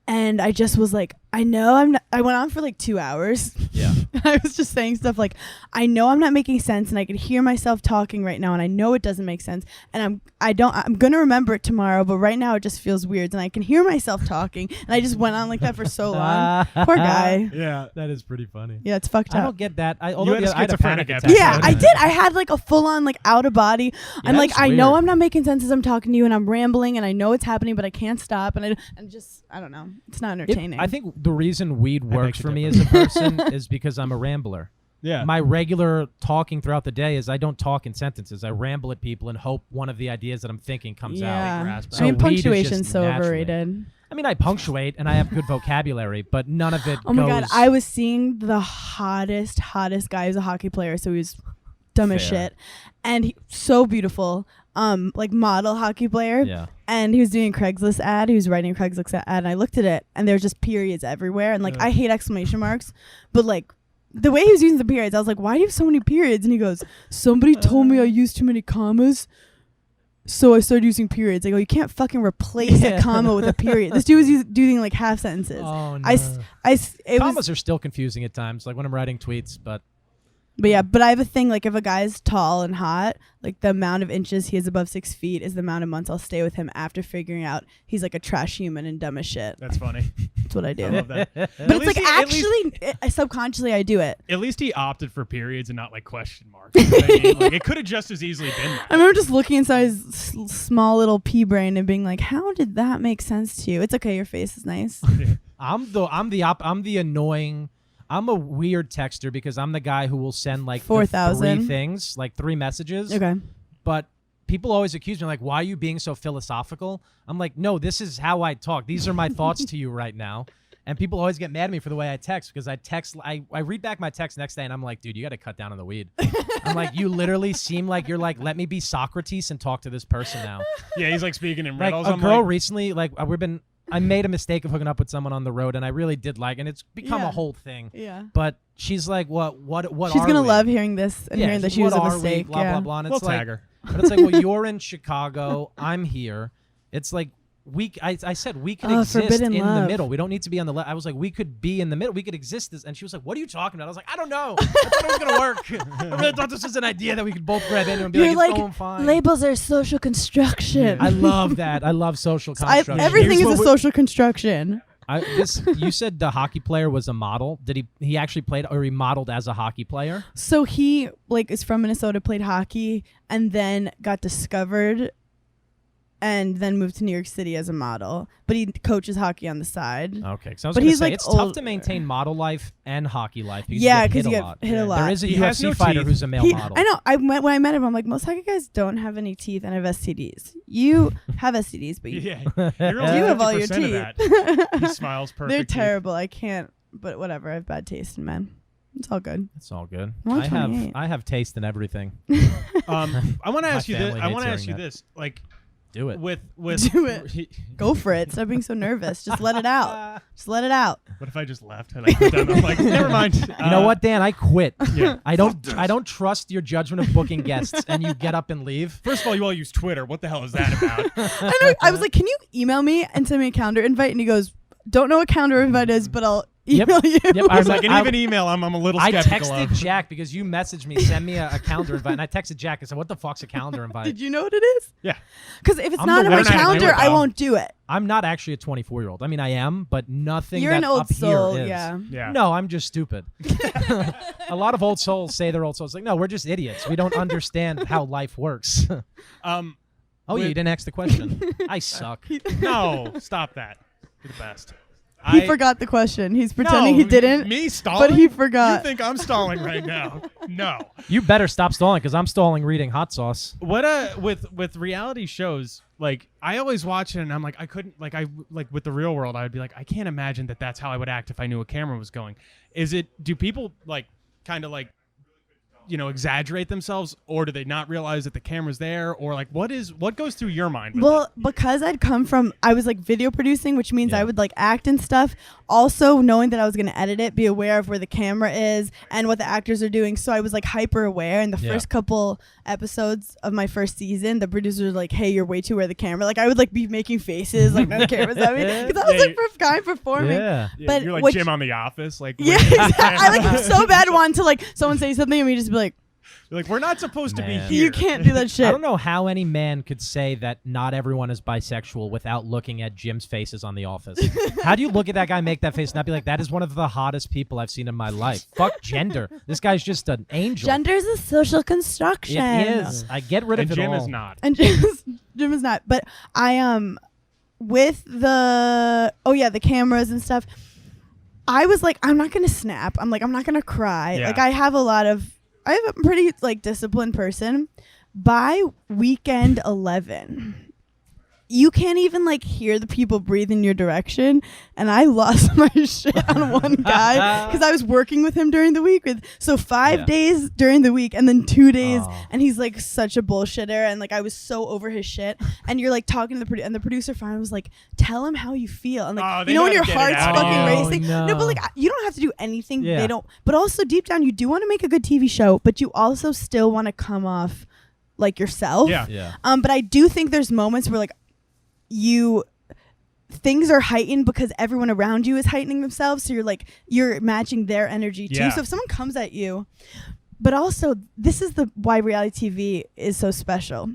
and I just was like, I know I'm not. I went on for like 2 hours. Yeah. I was just saying stuff like, I know I'm not making sense, and I could hear myself talking right now, and I know it doesn't make sense, and I'm gonna remember it tomorrow, but right now it just feels weird, and I can hear myself talking, and I just went on like that for so long. Poor guy. Yeah. That is pretty funny. Yeah, it's fucked I up. don't get that. I had a had a schizophrenic panic attack. episode. Yeah, I did. I had like a full on like out of body. I'm like, that's I know weird. I'm not making sense as I'm talking to you, and I'm rambling, and I know it's happening, but I can't stop, and I don't know. It's not entertaining. I think the reason weed works beg to for me differ. as a person is because I'm a rambler. Yeah. My regular talking throughout the day is I don't talk in sentences. I ramble at people and hope one of the ideas that I'm thinking comes out. yeah. grasp I mean, So weed is punctuation's just so naturally- overrated. I mean, I punctuate and I have good vocabulary, but none of it Oh my god, goes- I was seeing the hottest guy. He was a hockey player, so he was dumb as Fair. shit, and so beautiful. Like model hockey player. Yeah. And he was doing a Craigslist ad. He was writing a Craigslist ad, and I looked at it, and there's just periods everywhere. And like, Yeah. I hate exclamation marks, but like, the way he was using the periods, I was like, why do you have so many periods? And he goes, somebody told me I used too many commas, so I started using periods. I go, you can't fucking replace Yeah. a comma with a period. This dude was doing like half sentences. Oh, no. It was Commas are still confusing at times, like when I'm writing tweets, but But yeah, but I have a thing, like if a guy's tall and hot, like the amount of inches he is above 6 feet is the amount of months I'll stay with him after figuring out he's like a trash human and dumb as shit. That's funny. That's what I do. I love that. But it's like subconsciously I do it. At least he opted for periods and not like question marks. You know what I mean? Like it could have just as easily been that. I remember just looking inside his small little pea brain and being like, how did that make sense to you? It's okay, your face is nice. I'm the annoying. I'm a weird texter because I'm the guy who will send like 4,000 3 things, like 3 messages. Okay. But people always accuse me like, why are you being so philosophical? I'm like, no, this is how I talk. These are my thoughts to you right now. And people always get mad at me for the way I text because I read back my text next day and I'm like, dude, you got to cut down on the weed. I'm like, you literally seem like you're like, let me be Socrates and talk to this person now. Yeah, he's like speaking in Like riddles. a girl recently, like I made a mistake of hooking up with someone on the road, and I really did like, and it's become a whole thing. Yeah. But she's like, what? She's are gonna we? love hearing this and hearing that she was a mistake. Blah blah blah. And We'll it's like, tag her. but it's like, well, you're in Chicago, I'm here. It's like I said we could exist in the middle. We don't need to be on the left. I was like, we could be in the middle. We could exist this. And she was like, what are you talking about? I was like, I don't know. I thought it was gonna work. I really thought this was an idea that we could both grab into and be like, it's going fine. Labels are social construction. I love that. I love social construction. Everything is a social construction. You said the hockey player was a model. Did he actually played or he modeled as a hockey player? So he is from Minnesota, played hockey, and then got discovered and then moved to New York City as a model. But he coaches hockey on the side. Okay, so I was going to say, it's tough to maintain model life and hockey life because you get hit a lot. There is a UFC fighter who's a male model. I know. When I met him, I'm like, most hockey guys don't have any teeth and have STDs. You have STDs, but you have all your teeth. He smiles perfect. They're terrible. I can't, but whatever. I have bad taste in men. It's all good. It's all good. I have taste in everything. I want to ask you this. I want to ask you this. Like, do it. With do it. Go for it. Stop being so nervous. Just let it out. Just let it out. What if I just left and I put down? I'm like, never mind. You know what, Dan? I quit. Yeah. I don't trust your judgment of booking guests, and you get up and leave. First of all, you all use Twitter. What the hell is that about? I know. I was like, can you email me and send me a calendar invite? And he goes, don't know what calendar invite is, but I'll email you. Yep. I was like, and even email, I'm a little skeptical. I texted Jack because you messaged me, send me a calendar invite, and I texted Jack and said, what the fuck's a calendar invite? Did you know what it is? Yeah. Because if it's not on my calendar, I won't do it. I'm not actually a 24-year-old. I mean, I am, but nothing You're that an old up soul, here is. yeah. No, I'm just stupid. A lot of old souls say they're old souls. Like, no, we're just idiots. We don't understand how life works. You didn't ask the question. I suck. No, stop that. You're the best. He forgot the question. He's pretending he didn't. Me stalling? But he forgot. You think I'm stalling right now? No. You better stop stalling because I'm stalling reading hot sauce. What with reality shows, like I always watch it and I'm like I couldn't like with the real world I'd be like I can't imagine that's how I would act if I knew a camera was going. Do people like kind of like exaggerate themselves, or do they not realize that the camera's there, or like what goes through your mind with it? Because I was like video producing, which means I would like act and stuff, also knowing that I was going to edit it, be aware of where the camera is and what the actors are doing, so I was like hyper aware. In the first couple episodes of my first season, the producers were like, hey, you're way too aware of the camera. Like I would like be making faces like the camera's at me because I was like guy performing. But you're like Jim on The Office, like I like I'm so bad wanting to like someone say something and me just be like, we're not supposed to be here. You can't do that shit. I don't know how any man could say that not everyone is bisexual without looking at Jim's faces on The Office. How do you look at that guy, make that face, and not be like, that is one of the hottest people I've seen in my life? Fuck gender. This guy's just an angel. Gender is a social construction. It is. I get rid of it Jim all. is not. And Jim is not. But I with the cameras and stuff, I was like, I'm not gonna snap. I'm like, I'm not gonna cry. Yeah. Like I'm a pretty like disciplined person. By weekend 11, you can't even like hear the people breathe in your direction, and I lost my shit on one guy because I was working with him during the week. So 5 days during the week and then 2 days, and he's like such a bullshitter, and like I was so over his shit. And you're like talking to the producer finally was like, tell him how you feel, and like when your heart's fucking racing. No, but like you don't have to do anything. Yeah. They don't. But also deep down, you do want to make a good TV show, but you also still want to come off like yourself. Yeah. But I do think there's moments where like things are heightened because everyone around you is heightening themselves, so you're matching their energy too. So if someone comes at you But also, this is why reality TV is so special.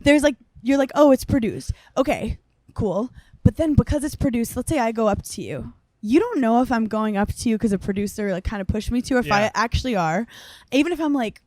There's like, you're like, oh, it's produced. Okay, cool. But then because it's produced, let's say I go up to you. You don't know if I'm going up to you because a producer like kind of pushed me to, or if I actually are. Even if I'm like,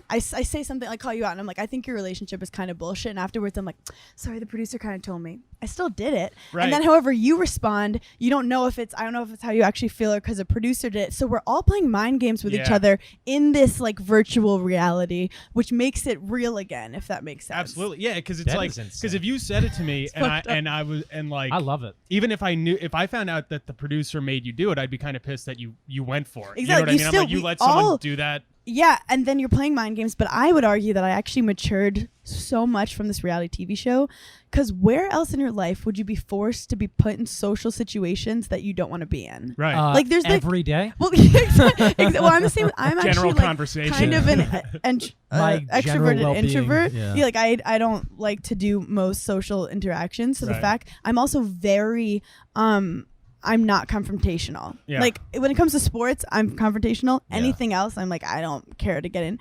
I say something, like call you out, and I'm like, I think your relationship is kind of bullshit. And afterwards, I'm like, sorry, the producer kind of told me. I still did it. Right. And then however you respond, you don't know if it's, I don't know if it's how you actually feel or because a producer did it. So we're all playing mind games with each other in this like virtual reality, which makes it real again, if that makes sense. Absolutely. Yeah, because it's like, because if you said it to me and I love it. Even if I found out that the producer made you do it, I'd be kind of pissed that you went for it. Exactly. You know what I mean? I'm like, you let someone do that. Yeah, and then you're playing mind games. But I would argue that I actually matured so much from this reality TV show, because where else in your life would you be forced to be put in social situations that you don't want to be in? Right. Like there's every day. Well, well, I'm the same. I'm general actually conversation. kind of an extroverted introvert. Yeah. Like I don't like to do most social interactions. So the fact I'm also very I'm not confrontational. Yeah. Like when it comes to sports, I'm confrontational. Anything else, I'm like, I don't care to get in.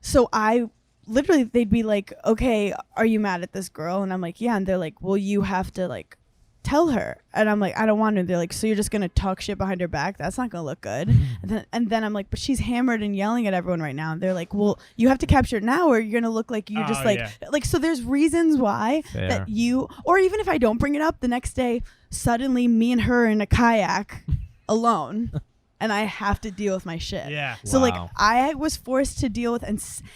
So I literally, they'd be like, okay, are you mad at this girl? And I'm like, yeah. And they're like, well, you have to like tell her. And I'm like, I don't want to. They're like, so you're just going to talk shit behind her back? That's not going to look good. And then I'm like, but she's hammered and yelling at everyone right now. And they're like, well, you have to capture it now or you're going to look like you're just like, so there's reasons why that you, or even if I don't bring it up the next day, suddenly me and her in a kayak alone. And I have to deal with my shit. Yeah. So like I was forced to deal with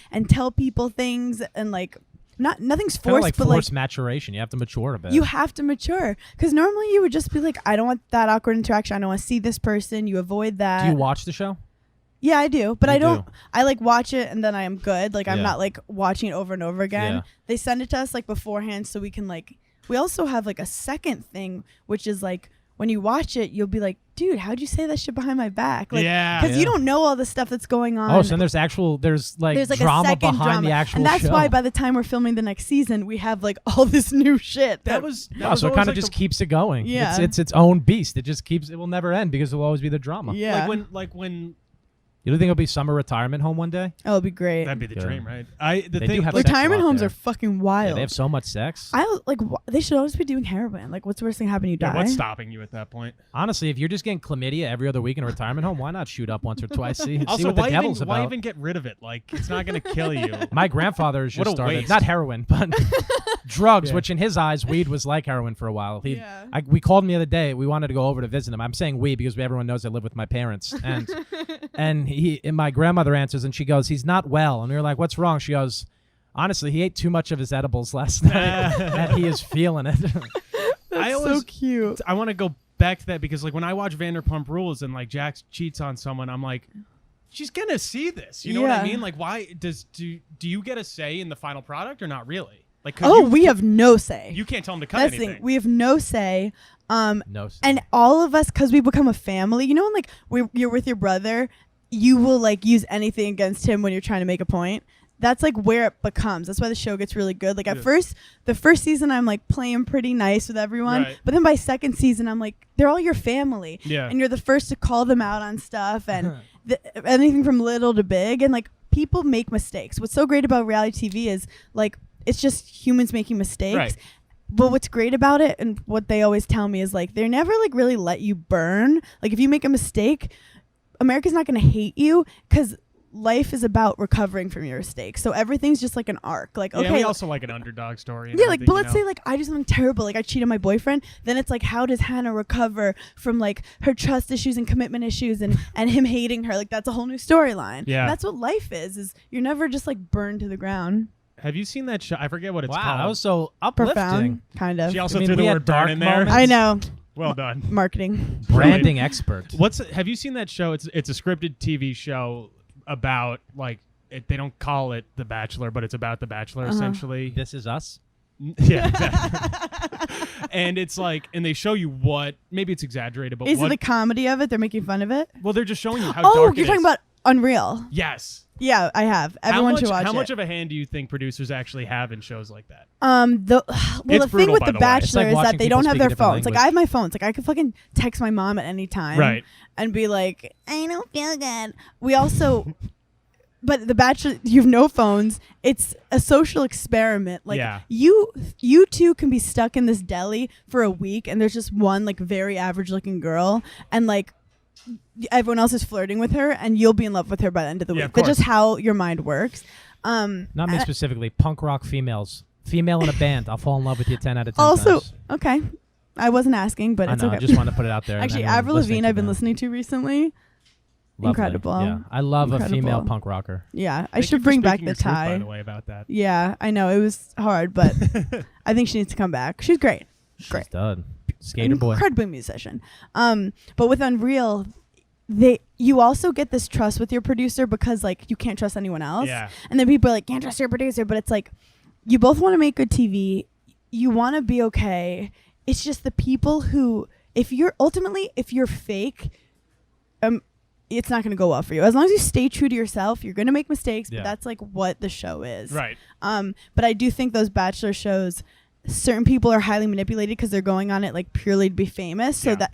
and tell people things, and like nothing's forced, like but forced maturation. You have to mature a bit. you have to mature, because normally you would just be like, I don't want that awkward interaction. I don't want to see this person. You avoid that. Do you watch the show? Yeah, I do, but You I don't. do. I like watch it and then I am good. Like I'm not like watching it over and over again. Yeah. They send it to us like beforehand so we can like. We also have like a second thing, which is like, when you watch it, you'll be like, dude, how'd you say that shit behind my back? Like, because you don't know all the stuff that's going on. Oh, so then there's like drama a second behind drama. the actual and that's show. why by the time we're filming the next season, we have like all this new shit. That was so it kind of just keeps it going. Yeah. It's its own beast. It just keeps. It will never end because it will always be the drama. Yeah. like when. You don't think it'll be summer retirement home one day? Oh, it'd be great. That'd be the Good. dream, right? They do have sex Retirement a lot homes there. are fucking wild. Yeah, they have so much sex. They should always be doing heroin. Like, what's the worst thing happen? You die. What's stopping you at that point? Honestly, if you're just getting chlamydia every other week in a retirement home, why not shoot up once or twice? See Also, what the devil's about. why even get rid of it? Like, it's not going to kill you. My grandfather just What a started, waste. not heroin, but drugs, which in his eyes, weed was like heroin for a while. Yeah. We called him the other day. We wanted to go over to visit him. I'm saying we because everyone knows I live with my parents. And my grandmother answers and she goes, he's not well. And we were like, what's wrong? She goes, honestly, he ate too much of his edibles last night and he is feeling it. That's so cute. I want to go back to that because like when I watch Vanderpump Rules and like Jax cheats on someone, I'm like, she's going to see this. You know what I mean? Like, why do you get a say in the final product or not really? Like, we have no say. You can't tell them to cut That's anything. the thing. We have no say. No say. And all of us, because we become a family, you know, when like you're with your brother, you will like use anything against him when you're trying to make a point. That's like where it becomes. That's why the show gets really good. Like at first, the first season, I'm like playing pretty nice with everyone. Right. But then by second season, I'm like, they're all your family. Yeah. And you're the first to call them out on stuff and anything from little to big. And like people make mistakes. What's so great about reality TV is like, it's just humans making mistakes. Right. But what's great about it and what they always tell me is like, they never like really let you burn. Like if you make a mistake, America's not going to hate you because life is about recovering from your mistakes. So everything's just like an arc. Like, okay. Yeah, we also like an underdog story. Yeah, like, but let's say like I do something terrible, like I cheat on my boyfriend. Then it's like, how does Hannah recover from like her trust issues and commitment issues and him hating her? Like that's a whole new storyline. Yeah, and that's what life is you're never just like burned to the ground. Have you seen that show? I forget what it's wow, called. that was so uplifting. Profound, kind of. She also I mean, threw the we had word dark burn in there. moments. I know. Well done. Marketing. Branding expert. Have you seen that show? It's a scripted TV show about like they don't call it The Bachelor, but it's about The Bachelor essentially. This Is Us? Yeah, exactly. And it's like, and they show you what, maybe it's exaggerated, but is it the comedy of it? They're making fun of it? Well, they're just showing you how Oh, dark you're it talking is. about Unreal. Yes. Yeah, I have. Everyone should watch it. How much of a hand do you think producers actually have in shows like that? The It's thing brutal, with by The the way. Bachelor It's like is watching that they people don't have speak a their different phones. Like language. I have my phones. Like I could fucking text my mom at any time. Right. And be like, I don't feel good. We also but The Bachelor, you have no phones. It's a social experiment. Like Yeah. you two can be stuck in this deli for a week, and there's just one like very average looking girl, and like everyone else is flirting with her, and you'll be in love with her by the end of the Yeah, week. of That's just course. how your mind works. Not me specifically. Punk rock females. Female in a band. I'll fall in love with you 10 out of 10 Also, times. okay, I wasn't asking, but I it's know. okay. I just wanted to put it out there. and Actually, anyone Avril listening Lavigne to I've been know. listening to recently. Lovely. Incredible. Yeah. I love a female Incredible. punk rocker. Yeah, I Thank you should for bring back speaking the your truth, by tie. the way, about that. Yeah, I know it was hard, but I think she needs to come back. She's great. Great. She's done. Skater boy. Incredible musician. But with Unreal, you also get this trust with your producer because like you can't trust anyone else. Yeah. And then people are like, can't trust your producer, but it's like you both want to make good TV. You want to be okay. It's just the people who, if you're fake, it's not going to go well for you. As long as you stay true to yourself, you're going to make mistakes, Yeah. but that's like what the show is. Right. But I do think those Bachelor shows, certain people are highly manipulated because they're going on it like purely to be famous. So Yeah. that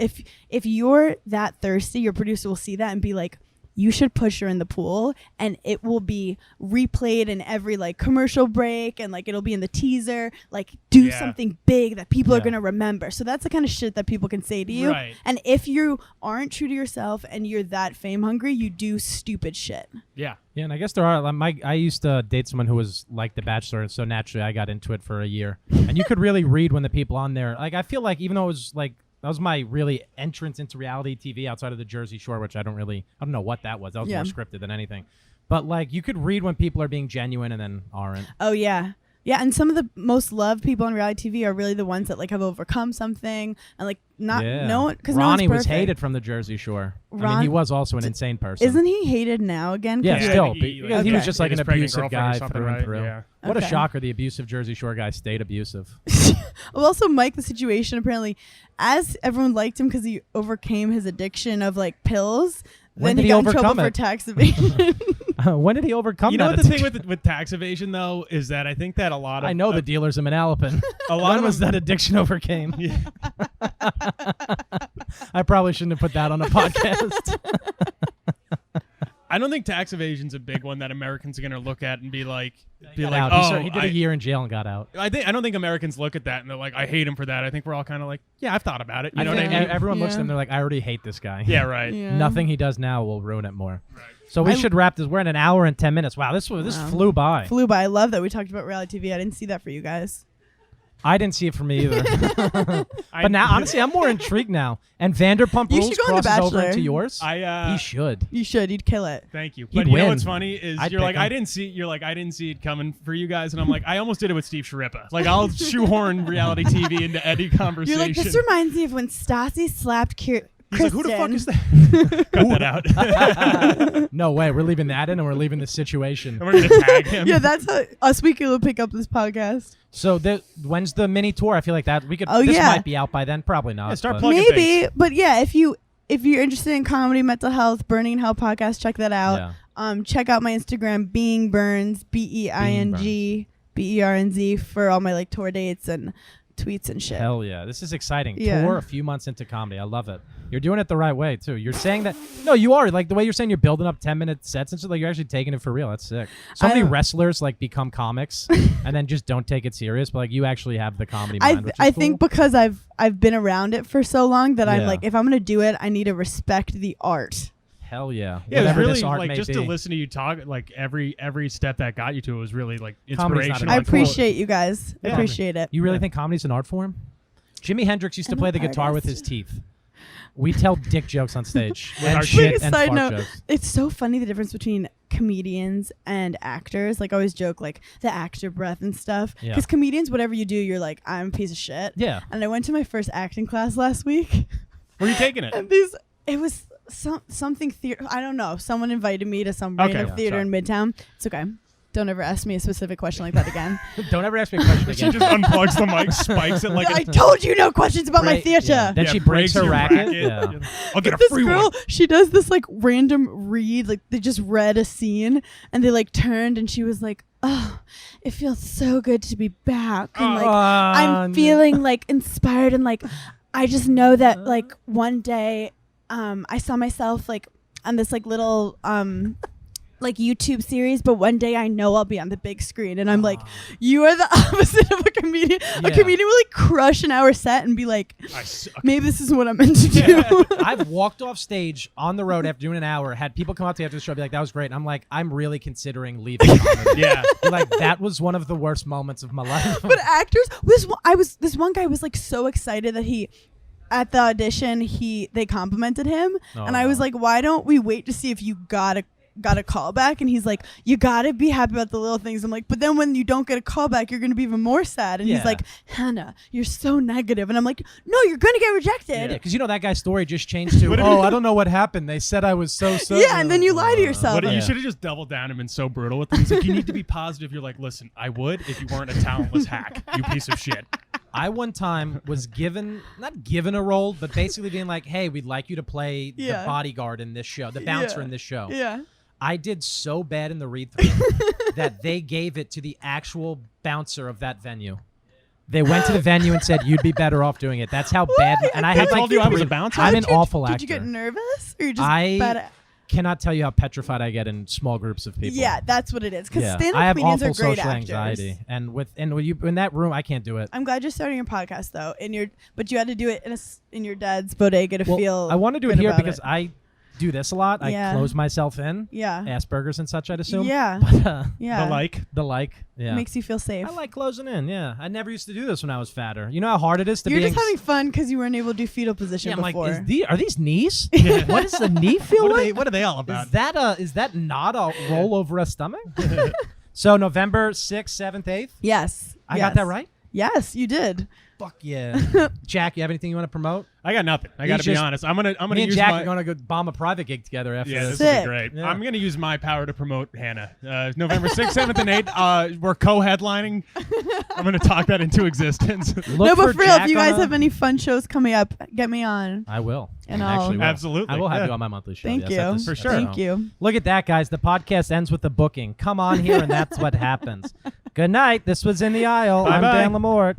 if you're that thirsty, your producer will see that and be like, you should push her in the pool, and it will be replayed in every like commercial break, and like it'll be in the teaser, like do Yeah. something big that people are Yeah. going to remember. So that's the kind of shit that people can say to you. Right. And if you aren't true to yourself and you're that fame hungry, you do stupid shit. Yeah. Yeah, and I guess there are. I used to date someone who was like The Bachelor, and so naturally I got into it for a year. And you could really read when the people on there. Like I feel like even though it was like that was my really entrance into reality TV outside of the Jersey Shore, which I don't know what that was. That was Yeah. more scripted than anything. But like you could read when people are being genuine and then aren't. Oh yeah. Yeah, and some of the most loved people on reality TV are really the ones that like have overcome something and like not Yeah. no one because Ronnie no one's was perfect. hated from the Jersey Shore. I mean, Ron- he was also an insane person. Isn't he hated now again? 'Cause Yeah, you're- still. I think he, Because he was Okay. just like his an pregnant abusive girlfriend or guy something, through and right? through. Yeah. What a Okay. shocker! The abusive Jersey Shore guy stayed abusive. Well, also Mike, the situation apparently, as everyone liked him because he overcame his addiction of like pills. When then did he he got in trouble overcome for it? tax evasion. When did he overcome You that? know what the thing addiction? with tax evasion though is that I think that a lot of I know the dealers in Manalapan. a lot When of was them- that addiction overcame? Yeah. I probably shouldn't have put that on a podcast. I don't think tax evasion's a big one that Americans are going to look at and be like, Got out. oh, He did a year in jail and got out. I don't think Americans look at that and they're like, I hate him for that. I think we're all kind of like, yeah, I've thought about it. You know what I think mean? Everyone looks at Yeah. him. They're like, I already hate this guy. Yeah, right. Yeah. Nothing he does now will ruin it more. Right. So we I- should wrap this. We're in an hour and 10 minutes. Wow, this Wow. flew by. Flew by. I love that we talked about reality TV. I didn't see that for you guys. I didn't see it for me either. But now, honestly, I'm more intrigued now. And Vanderpump You Rules should go on The crosses over Bachelor. into yours. I He should. You should. You'd kill it. Thank you. He'd But you know win. what's funny is I'd you're like, pick him. I didn't see it coming for you guys, and I'm like, I almost did it with Steve Sharippa. Like, I'll shoehorn reality TV into any conversation. You're like, this reminds me of when Stassi slapped He's Kristen. like, who the fuck is that? Cut that out. No way. We're leaving that in and we're leaving the situation. And we're gonna tag him. Yeah, that's how Us Weekly will pick up this podcast. So when's the mini tour? I feel like that we could. Oh, this yeah. might be out by then. Probably not. Yeah, start but- plugging Maybe, things. but yeah, if you're interested in comedy, mental health, Berning in Hell podcast, check that out. Yeah. Check out my Instagram, Being Burns, BEING for all my like tour dates and tweets and shit. Hell yeah. This is exciting. Yeah. Tour a few months into comedy. I love it. You're doing it the right way, too. You're saying that. No, you are. Like, the way you're saying you're building up 10-minute sets and shit, like, you're actually taking it for real. That's sick. So many wrestlers, like, become comics and then just don't take it serious. But, like, you actually have the comedy mind, which is I cool. think because I've been around it for so long that I'm Yeah. like, if I'm gonna do it, I need to respect the art. Hell yeah. Yeah, it was Whatever really this art like may just be. to listen to you talk. Like every step that got you to it was really like Comedy's not inspirational. an I art form. appreciate you guys. I Yeah. appreciate it. You really Yeah. think comedy's an art form? Jimi Hendrix used to I'm play an the guitar with his artist. teeth. We tell dick jokes on stage. With and our shit Quick and side fart note, jokes. it's so funny the difference between comedians and actors. Like I always joke like the actor breath and stuff. Yeah. Because comedians, whatever you do, you're like, I'm a piece of shit. Yeah. And I went to my first acting class last week. Were you taking it? And it was something theater. I don't know. Someone invited me to some Okay, random yeah, theater sorry. in Midtown. It's okay. Don't ever ask me a specific question like that again. Don't ever ask me a question She again. just unplugs the mic, spikes it like I a told you no questions about my Break- theater. yeah. Then yeah, she breaks her your racket. Yeah. I'll get a This free girl, one. she does this like random read, like they just read a scene and they like turned and she was like, "Oh, it feels so good to be back." And like I'm feeling like inspired and like I just know that like one day I saw myself like on this like little like YouTube series, but one day I know I'll be on the big screen, and I'm like, you are the opposite of a comedian. Yeah. A comedian will like crush an hour set and be like, I suck. maybe this is what I'm meant to do. I've walked off stage on the road after doing an hour, had people come up to me after the show, be like, that was great. And I'm like, I'm really considering leaving comedy. Yeah. Be like, that was one of the worst moments of my life. But actors, this one guy was like so excited that he. At the audition, they complimented him, and I was like, "Why don't we wait to see if you got a call back?" And he's like, "You gotta be happy about the little things." I'm like, "But then when you don't get a call back, you're gonna be even more sad." And Yeah. he's like, "Hannah, you're so negative." And I'm like, "No, you're gonna get rejected." Yeah, because that guy's story just changed to, I don't know what happened. They said I was so. Yeah, and then you lie to yourself. You should have just doubled down and been so brutal with them. He's like, you need to be positive. You're like, listen, I would if you weren't a talentless hack, you piece of shit. I one time was not given a role, but basically being like, hey, we'd like you to play the bodyguard in this show, the bouncer in this show. Yeah. I did so bad in the read-through that they gave it to the actual bouncer of that venue. They went to the venue and said, you'd be better off doing it. That's how bad. And I had told you I was a bouncer? I'm an awful actor. Did you get nervous? Or you're just bad at cannot tell you how petrified I get in small groups of people. Yeah, that's what it is. Because stand-up I have comedians awful are great social actors. anxiety, and when you in that room, I can't do it. I'm glad you're starting your podcast though. But you had to do it in your dad's bodega to feel. I want to do it good here about because it. I do this a lot. Yeah. I close myself in. Yeah. Asperger's and such, I'd assume. Yeah. But, Yeah. The like. Yeah. Makes you feel safe. I like closing in. Yeah. I never used to do this when I was fatter. You know how hard it is to You're be. just having fun because you weren't able to do fetal position Yeah, I'm before. like, are these knees? What does the knee feel like? What are they all about? Is that not a roll over a stomach? So November 6th, 7th, 8th? Yes. I got that right? Yes, you did. Fuck yeah. Jack, you have anything you want to promote? I got nothing. I got to be honest. I'm gonna Me and use Jack my. are gonna go bomb a private gig together after Yeah, this. this will Sick. be great. Yeah. I'm gonna use my power to promote Hannah. November 6th, 7th, and 8th. We're co-headlining. I'm gonna talk that into existence. No, but for real, if you guys on have any fun shows coming up, get me on. I will. And I I'll- actually will. Absolutely. I will have Yeah. you on my monthly show. Thank Yes, you. at this- For at sure. this Thank show. you. Look at that, guys. The podcast ends with the booking. Come on here, and that's what happens. Good night. This was In the Aisle. I'm Bye-bye. Dan LaMorte.